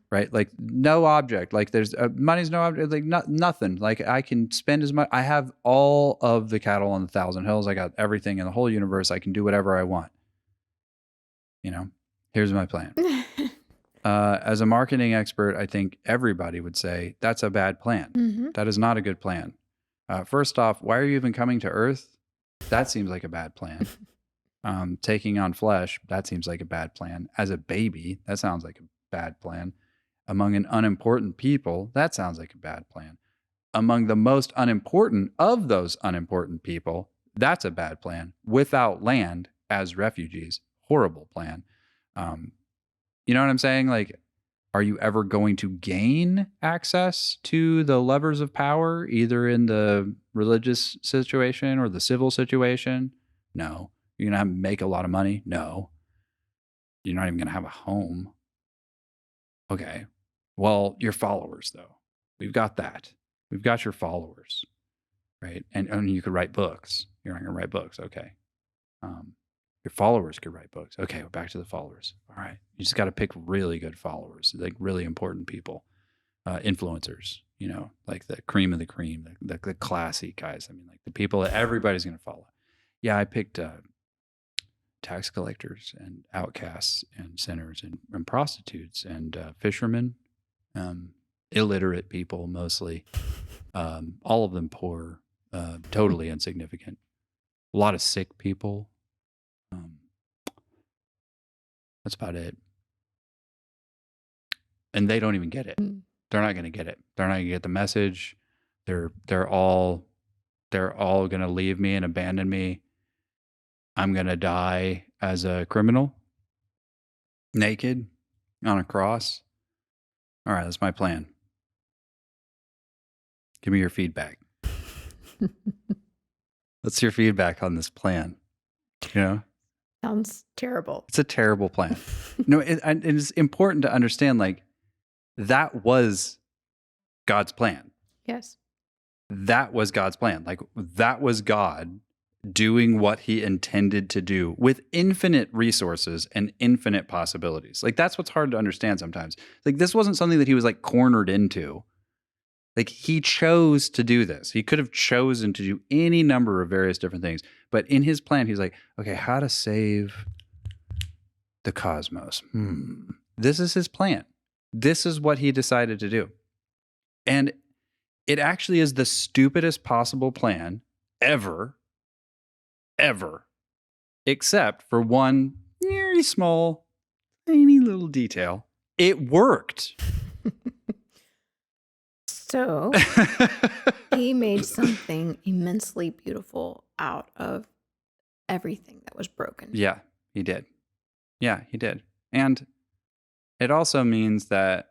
right? Like no object, like there's money's no object, like nothing. Like I can spend as much. I have all of the cattle on 1,000 hills. I got everything in the whole universe. I can do whatever I want. Here's my plan. As a marketing expert, I think everybody would say that's a bad plan. That is not a good plan. First off, why are you even coming to Earth? That seems like a bad plan. Taking on flesh, that seems like a bad plan. As a baby, that sounds like a bad plan. Among an unimportant people, that sounds like a bad plan. Among the most unimportant of those unimportant people, that's a bad plan. Without land as refugees, horrible plan. You know what I'm saying? Like, are you ever going to gain access to the levers of power, either in the religious situation or the civil situation? No. You're going to make a lot of money? No. You're not even going to have a home. Okay. Well, your followers, though. We've got that. We've got your followers, right? And you could write books. You're not going to write books. Okay. Your followers could write books. Okay, we're back to the followers. All right. You just got to pick really good followers, like really important people, influencers, like the cream of the cream, the classy guys. I mean, like the people that everybody's going to follow. Yeah, I picked tax collectors and outcasts and sinners and prostitutes and fishermen, illiterate people mostly, all of them poor, totally insignificant, a lot of sick people. That's about it. And they don't even get it. They're not going to get it. They're not going to get the message. They're all going to leave me and abandon me. I'm going to die as a criminal, naked on a cross. All right, that's my plan. Give me your feedback. What's your feedback on this plan? Sounds terrible. It's a terrible plan. And it's important to understand, like, that was God's plan. Yes. That was God's plan. Like, that was God doing what he intended to do with infinite resources and infinite possibilities. Like, that's what's hard to understand sometimes. Like, this wasn't something that he was like cornered into. Like, he chose to do this. He could have chosen to do any number of various different things. But in his plan, he's like, okay, how to save the cosmos. This is his plan. This is what he decided to do. And it actually is the stupidest possible plan ever, except for one very small, tiny little detail. It worked. So he made something immensely beautiful out of everything that was broken. Yeah, he did. Yeah, he did. And it also means that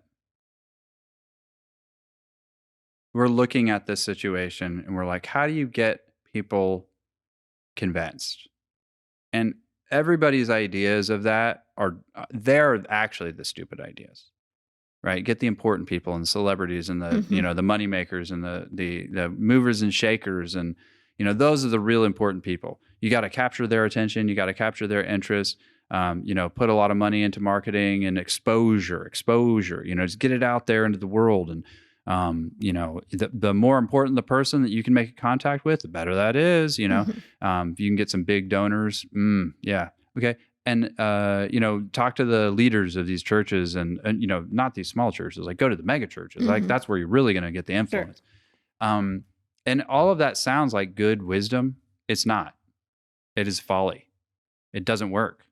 we're looking at this situation and we're like, how do you get people convinced? And everybody's ideas of that they're actually the stupid ideas, right? Get the important people and celebrities and the, Mhm. the money makers and the movers and shakers. And, those are the real important people. You got to capture their attention. You got to capture their interest. Put a lot of money into marketing and exposure, just get it out there into the world. And, the more important the person that you can make a contact with, the better that is, Mhm. if you can get some big donors. Yeah. Okay. And, talk to the leaders of these churches and, not these small churches, like go to the mega churches. Like Mhm. that's where you're really going to get the Sure. influence. And all of that sounds like good wisdom. It's not. It is folly. It doesn't work.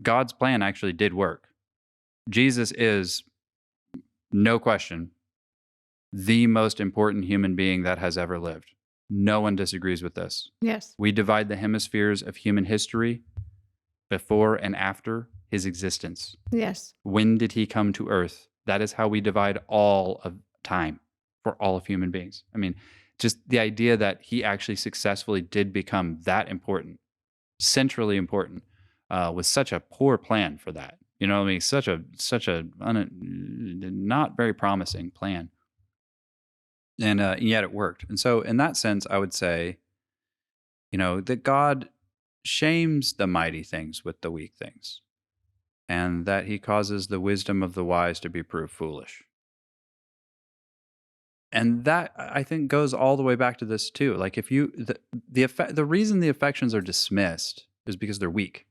God's plan actually did work. Jesus is, no question, the most important human being that has ever lived. No one disagrees with this. Yes. We divide the hemispheres of human history before and after his existence. Yes. When did he come to earth? That is how we divide all of time for all of human beings. I mean, just the idea that he actually successfully did become that important, centrally important, was such a poor plan for that. You know what I mean? Such a not very promising plan. And yet it worked. And so in that sense, I would say, that God shames the mighty things with the weak things, and that he causes the wisdom of the wise to be proved foolish. And that, I think, goes all the way back to this too. Like if you the reason the affections are dismissed is because they're weak.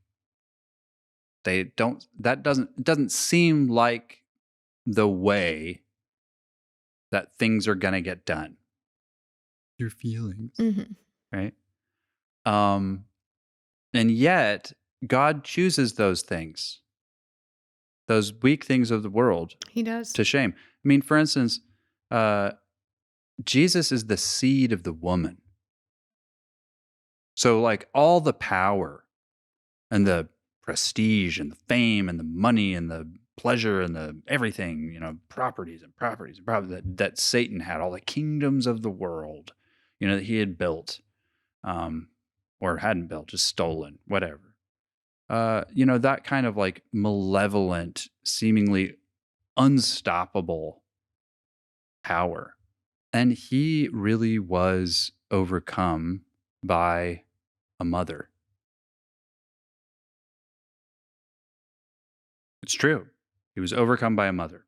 They don't that doesn't it doesn't seem like the way that things are going to get done. Your feelings, Mhm. right? And yet God chooses those things, those weak things of the world, He does. to shame. I mean, for instance, Jesus is the seed of the woman. So, like, all the power and the prestige and the fame and the money and the pleasure and the everything, properties and properties and properties that Satan had, all the kingdoms of the world, that he had built, or hadn't built, just stolen, whatever. That kind of like malevolent, seemingly unstoppable power. And he really was overcome by a mother. It's true. He was overcome by a mother.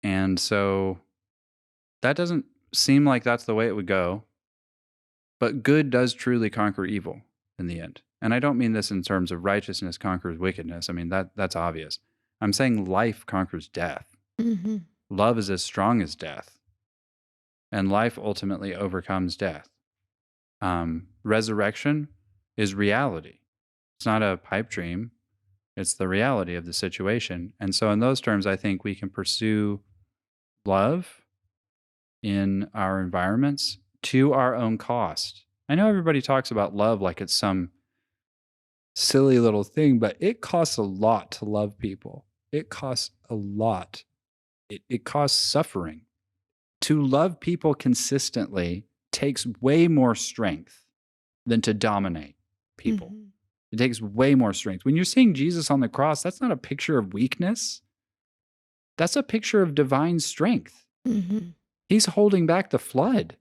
And so that doesn't seem like that's the way it would go. But good does truly conquer evil in the end. And I don't mean this in terms of righteousness conquers wickedness. I mean, that's obvious. I'm saying life conquers death. Mhm. Love is as strong as death. And life ultimately overcomes death. Resurrection is reality. It's not a pipe dream. It's the reality of the situation. And so in those terms, I think we can pursue love in our environments to our own cost. I know everybody talks about love like it's some silly little thing, but it costs a lot to love people. It costs a lot. It costs suffering. To love people consistently takes way more strength than to dominate people. Mhm. It takes way more strength. When you're seeing Jesus on the cross, that's not a picture of weakness. That's a picture of divine strength. Mhm. He's holding back the flood.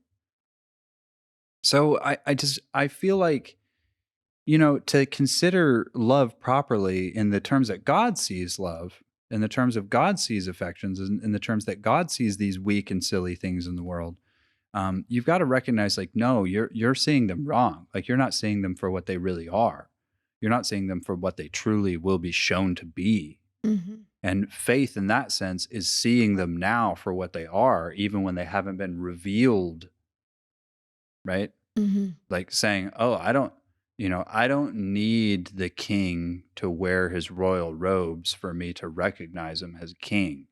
So I feel like, to consider love properly in the terms that God sees love, in the terms of God sees affections, in the terms that God sees these weak and silly things in the world, you've got to recognize, like, no, you're seeing them wrong. Like, you're not seeing them for what they really are. You're not seeing them for what they truly will be shown to be. Mhm. And faith in that sense is seeing them now for what they are, even when they haven't been revealed, right? Mhm. Like saying, oh, I don't need the king to wear his royal robes for me to recognize him as king.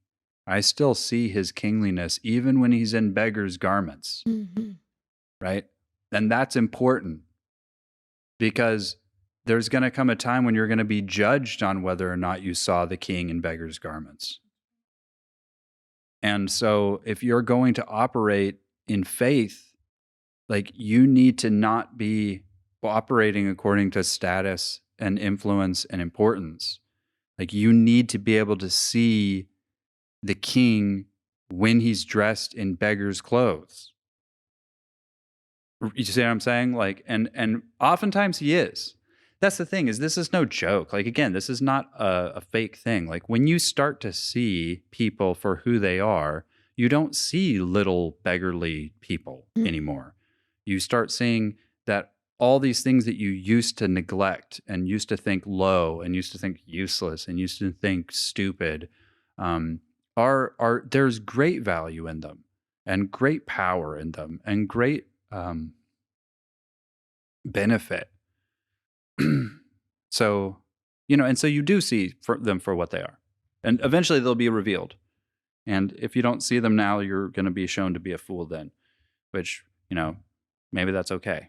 I still see his kingliness even when he's in beggar's garments, Mhm. right? And that's important because there's going to come a time when you're going to be judged on whether or not you saw the king in beggar's garments. And so if you're going to operate in faith, like, you need to not be operating according to status and influence and importance. Like, you need to be able to see the king when he's dressed in beggar's clothes. You see what I'm saying? Like, and oftentimes he is. That's the thing, is this is no joke. Like, again, this is not a fake thing. Like, when you start to see people for who they are, you don't see little beggarly people anymore. You start seeing that all these things that you used to neglect and used to think low and used to think useless and used to think stupid, are there's great value in them and great power in them and great benefit. So, and so you do see them for what they are, and eventually they'll be revealed. And if you don't see them now, you're going to be shown to be a fool then, which, maybe that's okay.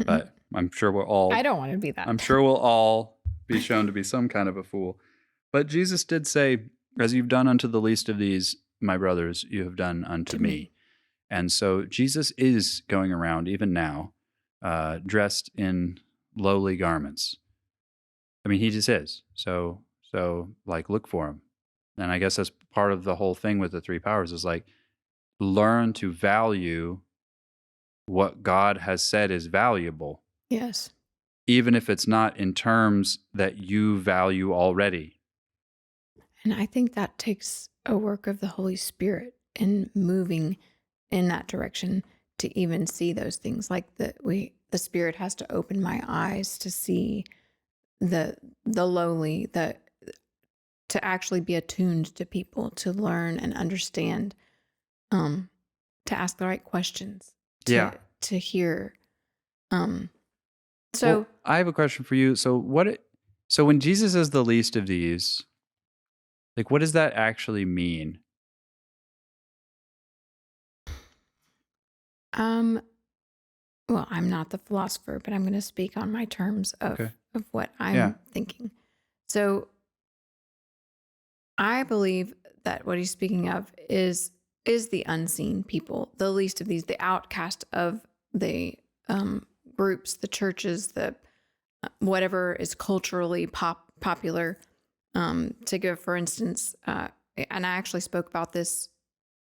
But I'm sure we're all, I don't want to be that. I'm sure we'll all be shown to be some kind of a fool. But Jesus did say, as you've done unto the least of these, my brothers, you have done unto me. And so Jesus is going around even now, dressed in lowly garments. I mean, he just is. So like, look for him. And I guess that's part of the whole thing with the three powers, is like, learn to value what God has said is valuable. Yes. Even if it's not in terms that you value already. And I think that takes a work of the Holy Spirit in moving in that direction to even see those things. Like the Spirit has to open my eyes to see the lowly, to actually be attuned to people, to learn and understand, to ask the right questions, to hear. So well, I have a question for you. So when Jesus is the least of these, like, what does that actually mean? Well, I'm not the philosopher, but I'm going to speak on my terms of what I'm thinking. So I believe that what he's speaking of is the unseen people, the least of these, the outcast of the groups, the churches, the whatever is culturally popular. To give, for instance, and I actually spoke about this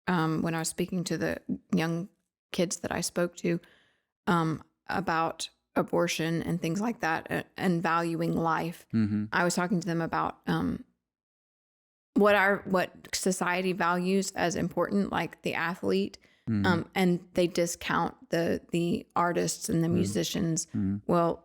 when I was speaking to the young kids that I spoke to about abortion and things like that, and valuing life. I was talking to them about what society values as important, like the athlete, and they discount the artists and the musicians. Well,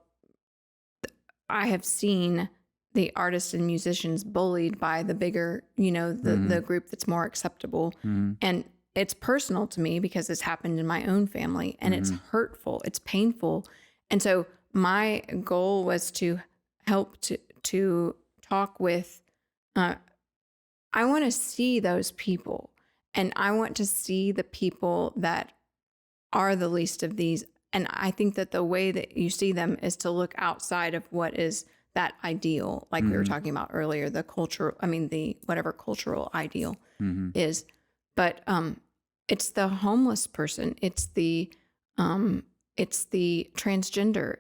I have seen the artists and musicians bullied by the bigger, the group that's more acceptable. And it's personal to me because it's happened in my own family, and it's hurtful, it's painful. And so my goal was to help to talk with, I want to see those people, and I want to see the people that are the least of these. And I think that the way that you see them is to look outside of what is that ideal, like we were talking about earlier, the whatever cultural ideal is. But it's the homeless person, it's the transgender,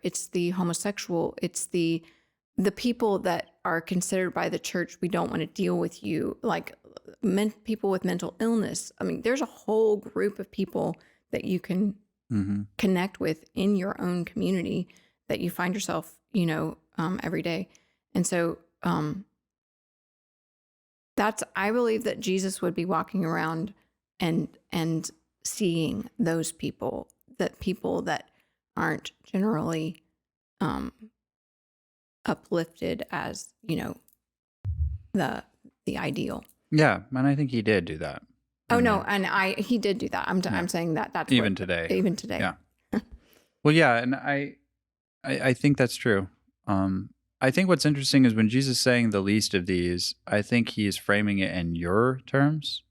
it's the homosexual, it's the people that are considered by the church, we don't want to deal with you, like people with mental illness. I mean, there's a whole group of people that you can connect with in your own community that you find yourself, every day. And so I believe that Jesus would be walking around and seeing those people that aren't generally uplifted as, the ideal. Yeah, and I think he did do that. Oh no, and he did do that. I'm saying that's even today. Even today. Yeah. Well, yeah, and I think that's true. I think what's interesting is when Jesus is saying the least of these, I think he's framing it in your terms.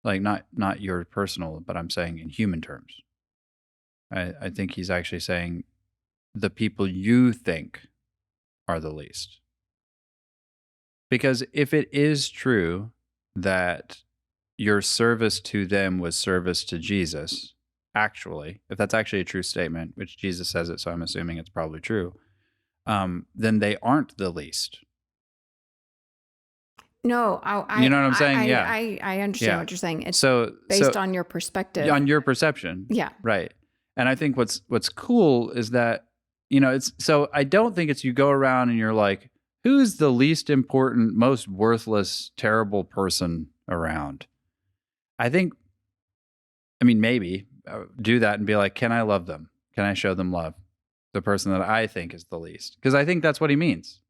Like, not your personal, but I'm saying in human terms. I think he's actually saying the people you think are the least. Because if it is true that your service to them was service to Jesus, actually, if that's actually a true statement, which Jesus says it, so I'm assuming it's probably true, then they aren't the least. No, You know what I'm saying? I understand what you're saying. It's so based on your perspective. on your perception. Yeah. Right. And I think what's cool is that, it's, so I don't think it's you go around and you're like, who's the least important, most worthless, terrible person around? I think, maybe do that and be like, can I love them? Can I show them love? The person that I think is the least. Because I think that's what he means.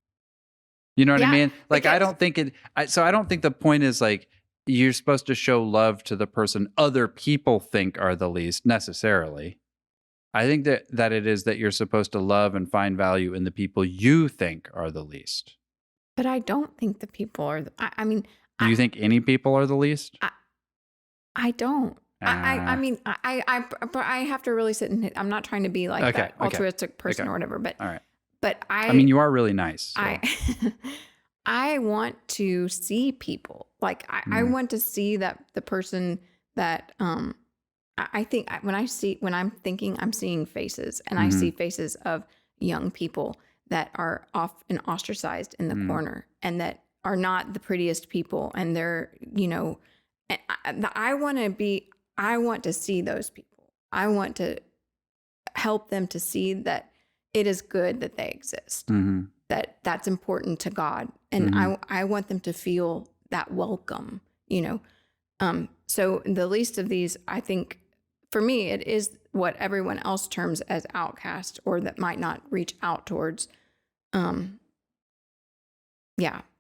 You know what I mean? Like, I don't think I don't think the point is like, you're supposed to show love to the person other people think are the least necessarily. I think that it is that you're supposed to love and find value in the people you think are the least. But I don't think the people are. Do you think any people are the least? I don't. I have to really sit and. I'm not trying to be like that altruistic person or whatever. But all right. But you are really nice. So. I want to see people. Like I want to see that the person that I think when I'm thinking, I'm seeing faces, and I see faces of young people that are off and ostracized in the corner, and that are not the prettiest people, and they're, I want to see those people. I want to help them to see that it is good that they exist, that's important to God. And I want them to feel that welcome, So the least of these, I think, for me, it is what everyone else terms as outcast, or that might not reach out towards. Yeah,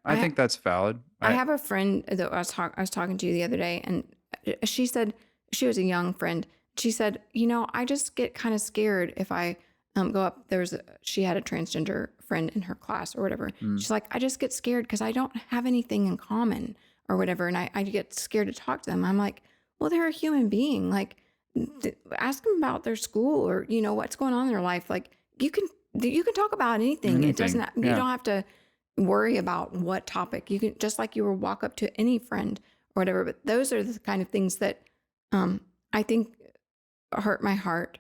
I think that's valid. I have a friend that I was talking to the other day, and she said, she was a young friend. She said, I just get kind of scared if I go up. She had a transgender friend in her class or whatever. She's like, I just get scared because I don't have anything in common or whatever. And I get scared to talk to them. I'm like, well, they're a human being. Like, ask them about their school or, what's going on in their life. Like, you can talk about anything. It doesn't, you don't have to worry about what topic. You can, just like you would walk up to any friend or whatever. But those are the kind of things that I think hurt my heart,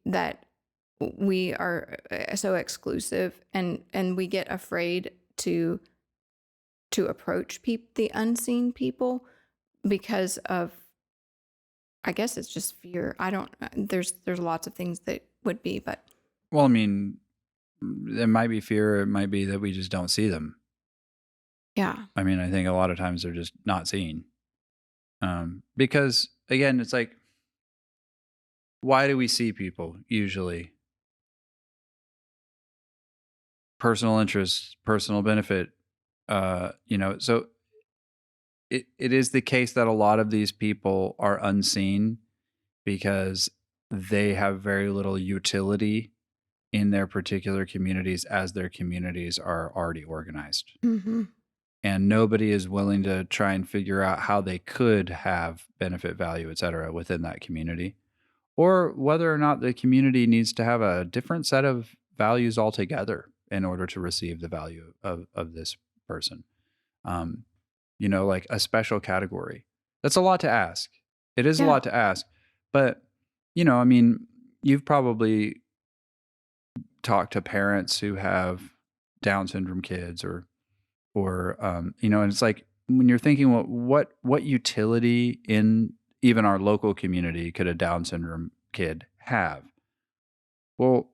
that we are so exclusive, and we get afraid to approach the unseen people because of, I guess it's just fear. I don't, there's lots of things that would be, but. Well, it might be fear. It might be that we just don't see them. Yeah. I think a lot of times they're just not seen. Because again, it's like, why do we see people usually? Personal interest, personal benefit, so it is the case that a lot of these people are unseen because they have very little utility in their particular communities, as their communities are already organized. And nobody is willing to try and figure out how they could have benefit, value, et cetera, within that community, or whether or not the community needs to have a different set of values altogether in order to receive the value of this person. Like a special category. That's a lot to ask. It is a lot to ask. But, you've probably talked to parents who have Down syndrome kids or and it's like, when you're thinking, what utility in even our local community could a Down syndrome kid have? Well,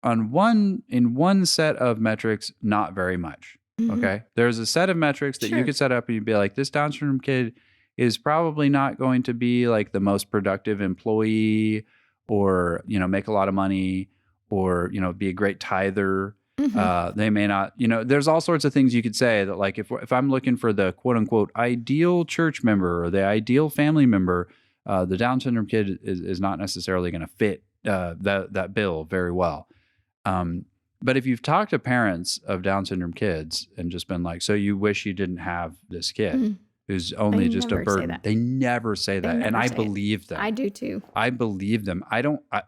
in one set of metrics, not very much. Okay. There's a set of metrics that you could set up and you'd be like, this Down syndrome kid is probably not going to be like the most productive employee, or, make a lot of money, or, be a great tither. They may not, there's all sorts of things you could say that, like, if I'm looking for the quote unquote ideal church member or the ideal family member, the Down syndrome kid is not necessarily going to fit that bill very well. But if you've talked to parents of Down syndrome kids and just been like, so you wish you didn't have this kid who's only just a burden. They never say that. And I believe them. I do too. I believe them.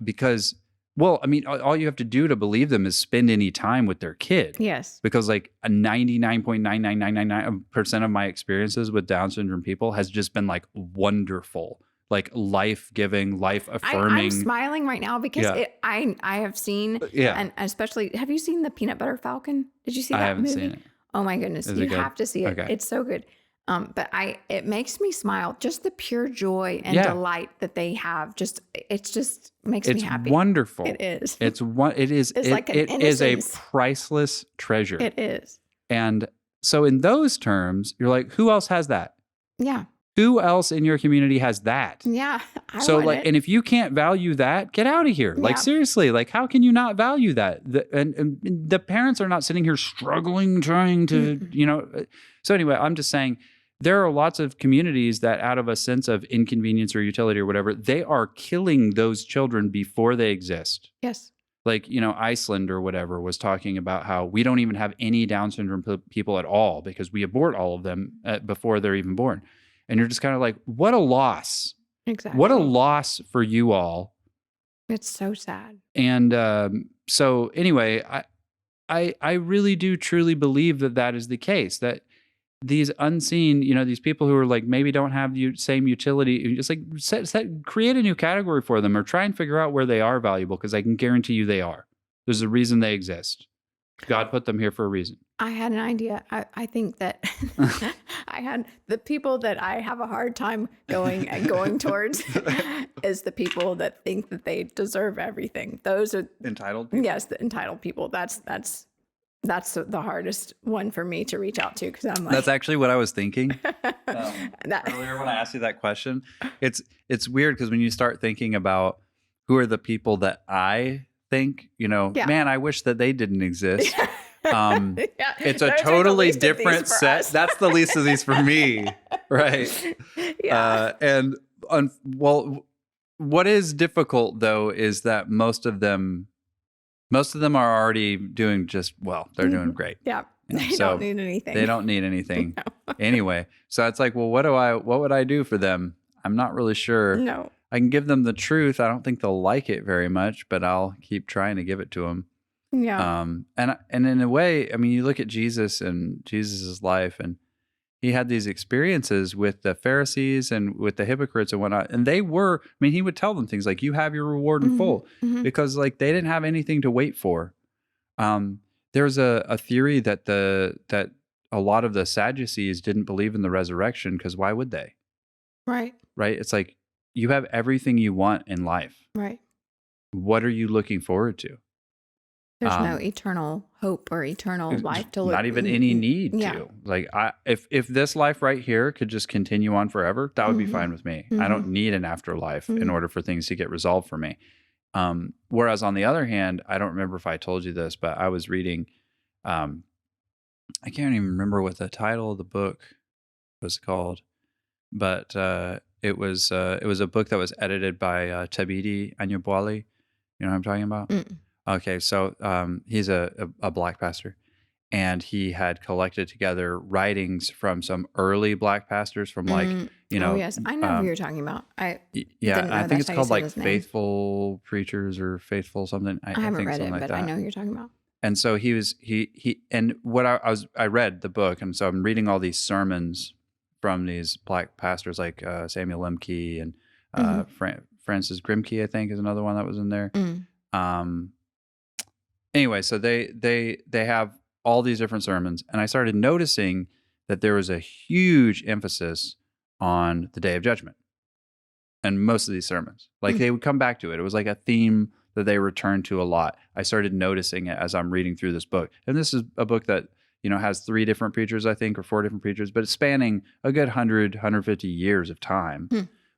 Because, all you have to do to believe them is spend any time with their kid. Yes. Because like a 99.99999% of my experiences with Down syndrome people has just been like wonderful. Like life-giving, life-affirming. I'm smiling right now because I have seen, and especially, have you seen the Peanut Butter Falcon? Did you see that movie? I haven't seen it. Oh my goodness. Is You it good? have to see it. Okay. It's so good. But it makes me smile. Just the pure joy and Yeah. delight that they have. It just makes me It's happy. wonderful. It is. It is. It's like an it is a innocence. priceless treasure. It is. And so in those terms, you're like, who else has that? Yeah. Who else in your community has that? Yeah. So want like, it. and if you can't value that, get out of here. Like Yeah. seriously, like how can you not value that? And the parents are not sitting here struggling, trying to, So anyway, I'm just saying there are lots of communities that out of a sense of inconvenience or utility or whatever, they are killing those children before they exist. Yes. Like, Iceland or whatever was talking about how we don't even have any Down syndrome people at all because we abort all of them before they're even born. And you're just kind of like, what a loss. Exactly. What a loss for you all. It's so sad. And so anyway, I really do truly believe that is the case, that these unseen, these people who are like maybe don't have the same utility, just like create a new category for them or try and figure out where they are valuable, because I can guarantee you they are. There's a reason they exist. God put them here for a reason. I had an idea. I think that I had the people that I have a hard time going towards is the people that think that they deserve everything. Those are Entitled people? Yes, the entitled people. That's the hardest one for me to reach out to, because I'm like, That's actually what I was thinking earlier when I asked you that question. It's weird because when you start thinking about who are the people that I think, man, I wish that they didn't exist. It's a totally different set. That's the least of these for me, right? Yeah. Well, what is difficult though is that most of them are already doing just well. They're doing great. Yeah. They don't need anything. They don't need anything anyway. So it's like, well, what would I do for them? I'm not really sure. No. I can give them the truth. I don't think they'll like it very much, but I'll keep trying to give it to them. Yeah. And in a way, I mean, you look at Jesus and Jesus's life, and he had these experiences with the Pharisees and with the hypocrites and whatnot. And he would tell them things like, you have your reward in full, because like they didn't have anything to wait for. There's a theory that that a lot of the Sadducees didn't believe in the resurrection, because why would they? Right. Right. It's like, you have everything you want in life. Right. What are you looking forward to? There's no eternal hope or eternal life to look. Not even any need to. Like, if this life right here could just continue on forever, that would be fine with me. I don't need an afterlife in order for things to get resolved for me. Whereas on the other hand, I don't remember if I told you this, but I was reading, I can't even remember what the title of the book was called, but it was a book that was edited by Tabidi Anyabwali. You know what I'm talking about? Okay, so he's a black pastor, and he had collected together writings from some early black pastors from like, Oh, yes. I know who you're talking about. I think it's called like Faithful Preachers or Faithful something. I haven't think read something it, like but that. I know who you're talking about. And so and what I read the book, and so I'm reading all these sermons from these black pastors like Samuel Lemke and Francis Grimke, I think, is another one that was in there. Anyway, so they have all these different sermons, and I started noticing that there was a huge emphasis on the Day of Judgment. And most of these sermons, like they would come back to it. It was like a theme that they returned to a lot. I started noticing it as I'm reading through this book. And this is a book that, has 3 different preachers, I think, or 4 different preachers, but it's spanning a good 150 years of time.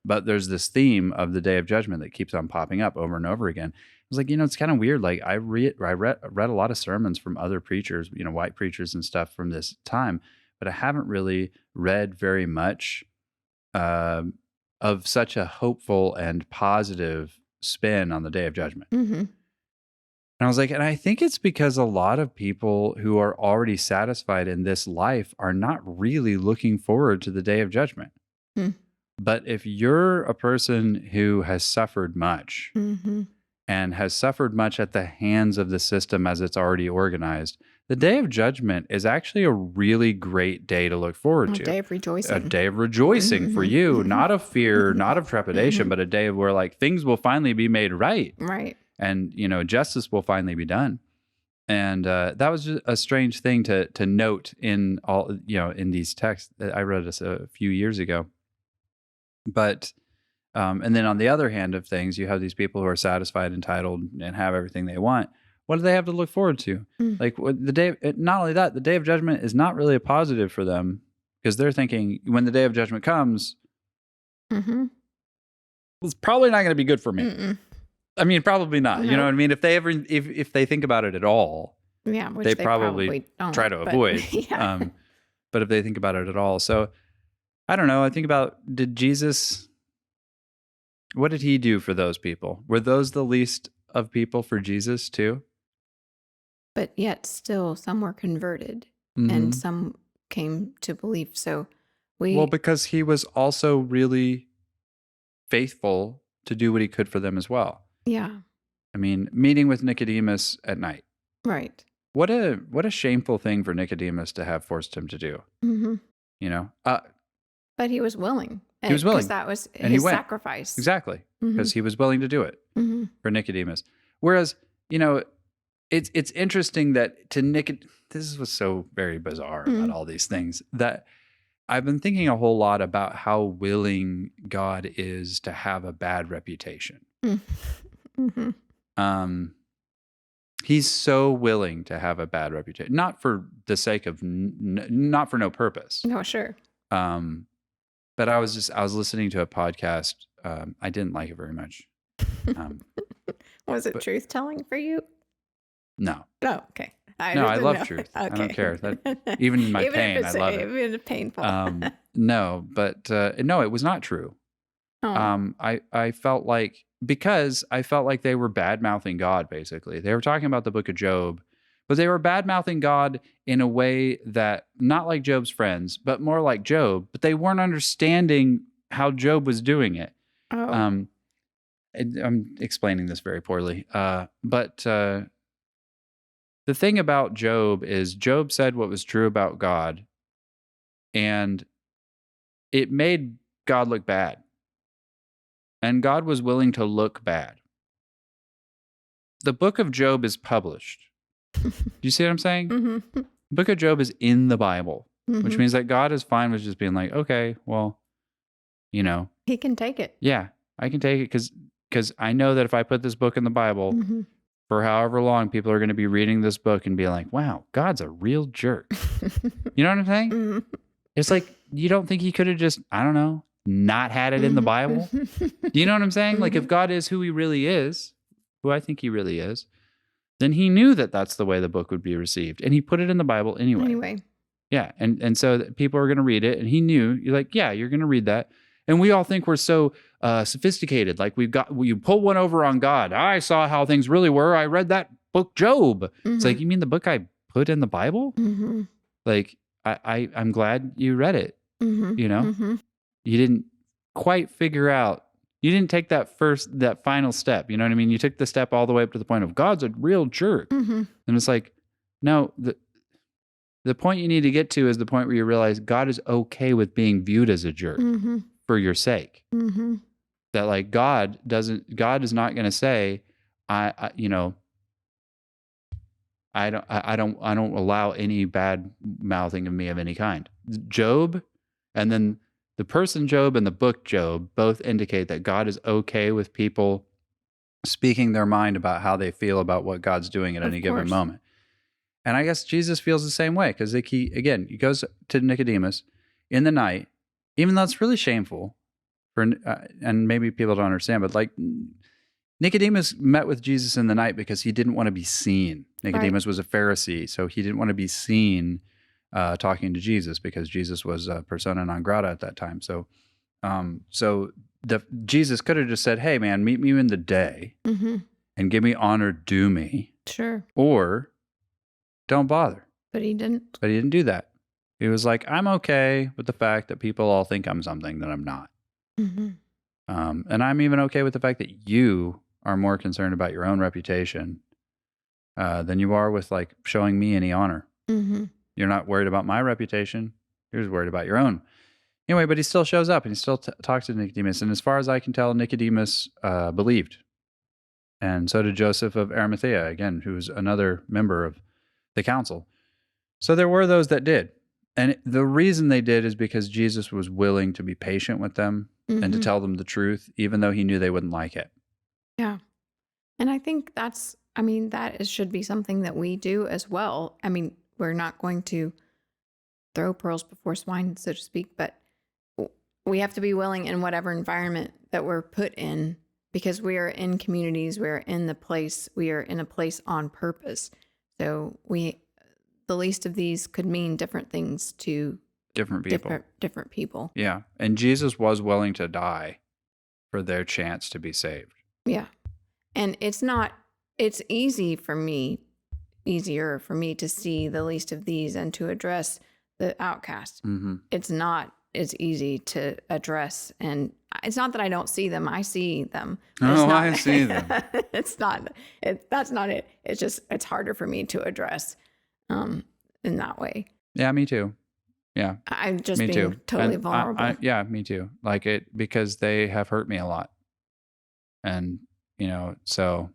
But there's this theme of the Day of Judgment that keeps on popping up over and over again. I was like, it's kind of weird. Like I read a lot of sermons from other preachers, white preachers and stuff from this time, but I haven't really read very much of such a hopeful and positive spin on the Day of Judgment. And I was like, and I think it's because a lot of people who are already satisfied in this life are not really looking forward to the Day of Judgment. But if you're a person who has suffered much and has suffered much at the hands of the system as it's already organized, the Day of Judgment is actually a really great day to look forward to. A day of rejoicing. A day of rejoicing for you, not of fear, not of trepidation, but a day where like things will finally be made right. Right. And, justice will finally be done. And that was just a strange thing to note in all, in these texts. I read this a few years ago. But and then on the other hand of things, you have these people who are satisfied, entitled, and have everything they want. What do they have to look forward to? Like the day. Not only that, the day of judgment is not really a positive for them, because they're thinking when the day of judgment comes, it's probably not going to be good for me. I mean, probably not. You know what I mean? If they ever, if they think about it at all, which they probably don't, try to avoid. But if they think about it at all, so I don't know. I think about, what did he do for those people? Were those the least of people for Jesus too? But yet still some were converted and some came to believe. So well, because he was also really faithful to do what he could for them as well. Yeah. I mean, meeting with Nicodemus at night. Right. What a shameful thing for Nicodemus to have forced him to do. But he was willing. He was willing. Because that was and his he went. sacrifice. Exactly. Because he was willing to do it for Nicodemus. Whereas, it's interesting that to Nicodemus, this was so very bizarre about all these things, that I've been thinking a whole lot about how willing God is to have a bad reputation. He's so willing to have a bad reputation, not for the sake of, not for no purpose. No, sure. But I was listening to a podcast. I didn't like it very much. Was it truth telling for you? No. Oh, okay. I love truth. Okay. I don't care. That, even in my pain, I love it. Even if it's painful. No, but no, it was not true. Oh. I felt like, because I felt like they were bad-mouthing God, basically. They were talking about the book of Job, but they were bad-mouthing God in a way that, not like Job's friends, but more like Job, but they weren't understanding how Job was doing it. Oh. I'm explaining this very poorly. But the thing about Job is Job said what was true about God, and it made God look bad. And God was willing to look bad. The book of Job is published. Do you see what I'm saying? The book of Job is in the Bible, which means that God is fine with just being like, okay, well, He can take it. Yeah, I can take it because I know that if I put this book in the Bible, for however long, people are going to be reading this book and be like, wow, God's a real jerk. You know what I'm saying? It's like, you don't think he could have just, I don't know, not had it in the Bible? Do you know what I'm saying? Like, if God is who he really is, who I think he really is, then he knew that that's the way the book would be received. And he put it in the Bible anyway. Yeah. And so people are going to read it. And he knew, you're like, yeah, you're going to read that. And we all think we're so sophisticated. Like, you pull one over on God. I saw how things really were. I read that book, Job. It's like, you mean the book I put in the Bible? Like, I'm glad you read it. You didn't quite figure out, you didn't take that final step. You know what I mean? You took the step all the way up to the point of God's a real jerk. And it's like, no, the point you need to get to is the point where you realize God is okay with being viewed as a jerk for your sake. That, like, God is not going to say, I don't allow any bad mouthing of me of any kind. Job, and then the person Job and the book Job both indicate that God is okay with people speaking their mind about how they feel about what God's doing at any given moment. And I guess Jesus feels the same way, because he goes to Nicodemus in the night, even though it's really shameful and maybe people don't understand, but like, Nicodemus met with Jesus in the night because he didn't want to be seen. Nicodemus was a Pharisee, so he didn't want to be seen talking to Jesus, because Jesus was persona non grata at that time. So, Jesus could have just said, "Hey, man, meet me in the day and give me honor due me." Sure. Or don't bother. But he didn't. But he didn't do that. He was like, "I'm okay with the fact that people all think I'm something that I'm not, and I'm even okay with the fact that you are more concerned about your own reputation than you are with, like, showing me any honor. You're not worried about my reputation. You're just worried about your own." Anyway, but he still shows up and he still talks to Nicodemus. And as far as I can tell, Nicodemus believed. And so did Joseph of Arimathea, again, who was another member of the council. So there were those that did. And the reason they did is because Jesus was willing to be patient with them and to tell them the truth, even though he knew they wouldn't like it. Yeah. And I think should be something that we do as well. I mean, we're not going to throw pearls before swine, so to speak, but we have to be willing in whatever environment that we're put in, because we are in communities, we are in a place on purpose. So the least of these could mean different things to different people. Different people. Yeah. And Jesus was willing to die for their chance to be saved. Yeah. And it's easier for me to see the least of these and to address the outcast. It's not as easy to address, and it's not that I don't see them. I see them. I see them. That's not it. It's just, it's harder for me to address in that way. Yeah, me too. Yeah. I'm just being totally vulnerable. Yeah, me too. Like it, because they have hurt me a lot. And, so.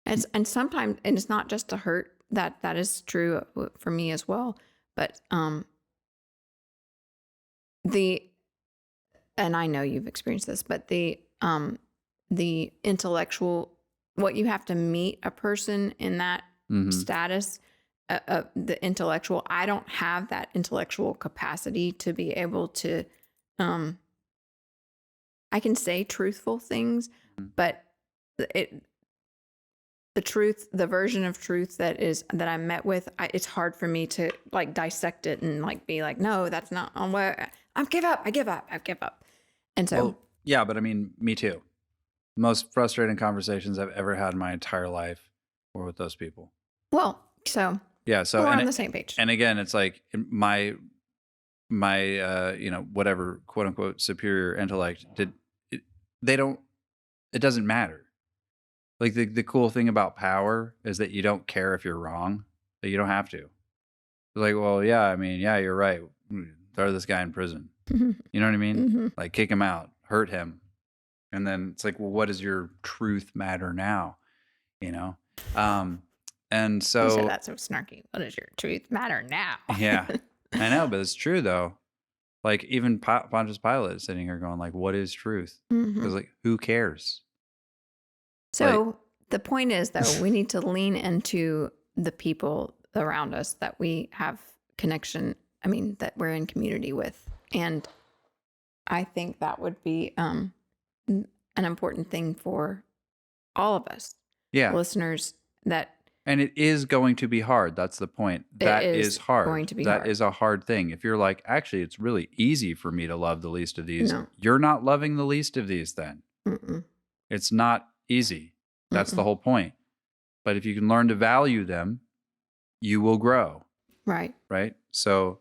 And sometimes, and it's not just a hurt, that is true for me as well. But and I know you've experienced this, but the intellectual, what you have to meet a person in that status, the intellectual, I don't have that intellectual capacity to be able to, I can say truthful things, but the truth, the version of truth that I'm met with, it's hard for me to like dissect it and like be like, no, that's not on where I give up. And so, well, yeah, but I mean, me too. Most frustrating conversations I've ever had in my entire life were with those people. Well, so yeah, so we're on the same page. And again, it's like my whatever quote unquote superior intellect it doesn't matter. Like the cool thing about power is that you don't care if you're wrong, that you don't have to. It's like, well, yeah, I mean, yeah, you're right. Throw this guy in prison. You know what I mean? Like kick him out, hurt him. And then it's like, well, what does your truth matter now? And so. You said that so snarky. What does your truth matter now? Yeah, I know, but it's true though. Like even Pontius Pilate is sitting here going like, what is truth? Because like, who cares? So the point is, though, we need to lean into the people around us that we have connection, that we're in community with. And I think that would be an important thing for all of us, listeners. And it is going to be hard. That's the point. That is hard. Going to be that hard. Is a hard thing. If you're like, actually, it's really easy for me to love the least of these. No. You're not loving the least of these then. It's not easy. That's the whole point. But if you can learn to value them, you will grow. Right. Right? So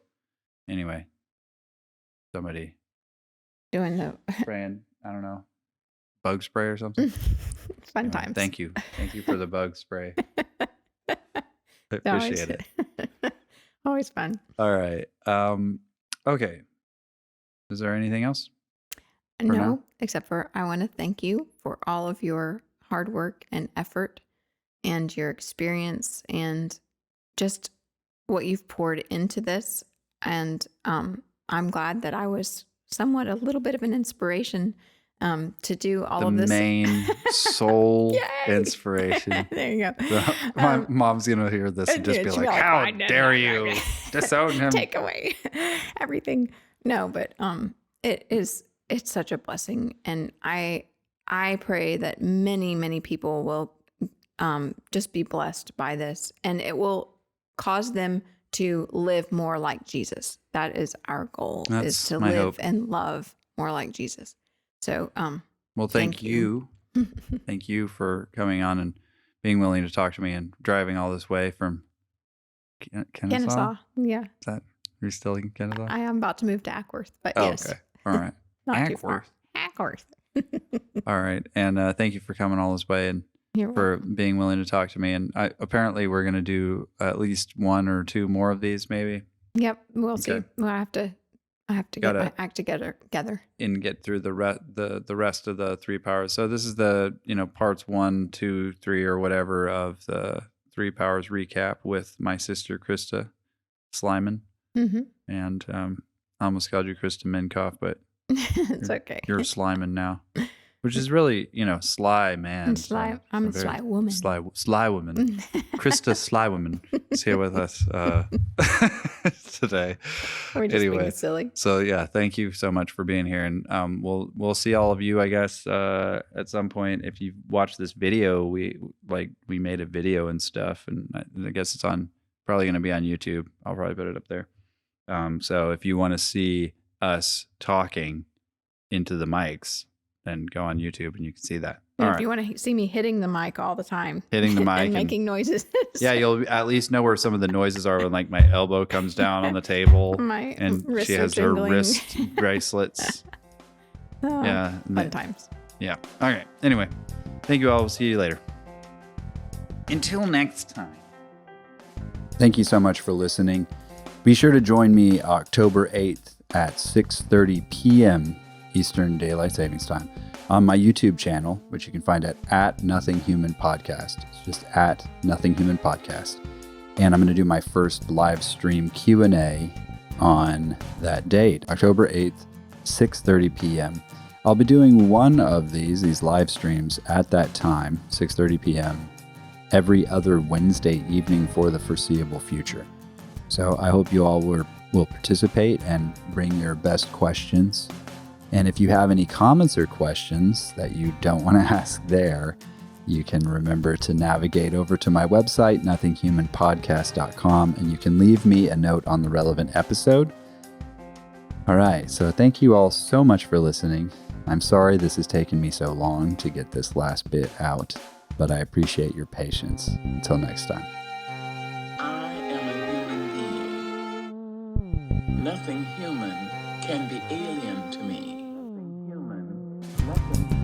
anyway, somebody doing the spraying, I don't know, bug spray or something. Fun times. Thank you. Thank you for the bug spray. I appreciate it. Always fun. All right. Okay. Is there anything else? No, except for I want to thank you for all of your hard work and effort and your experience and just what you've poured into this. And I'm glad that I was somewhat a little bit of an inspiration to do all of this. The main soul inspiration. There you go. So my mom's going to hear this and just be like, how dare you disown him? Take away everything. No, but it's such a blessing. And I pray that many, many people will just be blessed by this, and it will cause them to live more like Jesus. That is our goal, is to live hope. And love more like Jesus. So, well, thank you. Thank you for coming on and being willing to talk to me and driving all this way from Kennesaw. Yeah. Is that, are you still in Kennesaw? I am about to move to Ackworth, but yes. Okay. All right. Not too far. Ackworth. All right. And thank you for coming all this way and for being willing to talk to me. And apparently we're going to do at least one or two more of these maybe. Yep. We'll see. We'll have to I have to get my act together. And get through the rest of the 3 powers. So this is the, parts 1, 2, 3 or whatever of the 3 powers recap with my sister Christa Slyman. Mm-hmm. And I almost called you Christa Minkoff, but it's okay. You're Slyman now. Which is really, sly man. I'm a sly woman. Sly woman. Christa Sly woman is here with us today. We're just being silly. So yeah, thank you so much for being here, and we'll see all of you, I guess, at some point. If you watch this video, we made a video and stuff, and I guess it's probably going to be on YouTube. I'll probably put it up there. So if you want to see us talking into the mics, then go on YouTube and you can see that. And if you want to see me hitting the mic all the time, hitting the mic and making noises. Yeah, you'll at least know where some of the noises are when my elbow comes down on the table and she has her wrist bracelets. Yeah. Fun times. Yeah. Okay. Anyway, thank you all. We'll see you later. Until next time. Thank you so much for listening. Be sure to join me October 8th at 6:30 p.m. Eastern Daylight Savings Time on my YouTube channel, which you can find at Nothing Human Podcast. It's just at Nothing Human Podcast. And I'm going to do my first live stream Q&A on that date, October 8th, 6:30 p.m. I'll be doing one of these live streams at that time, 6:30 p.m., every other Wednesday evening for the foreseeable future. So I hope you all will participate and bring your best questions. And if you have any comments or questions that you don't want to ask there, you can remember to navigate over to my website, nothinghumanpodcast.com, and you can leave me a note on the relevant episode. All right, so thank you all so much for listening. I'm sorry this has taken me so long to get this last bit out, but I appreciate your patience. Until next time. I am a human being. Nothing human can be alien to me. Nothing human, nothing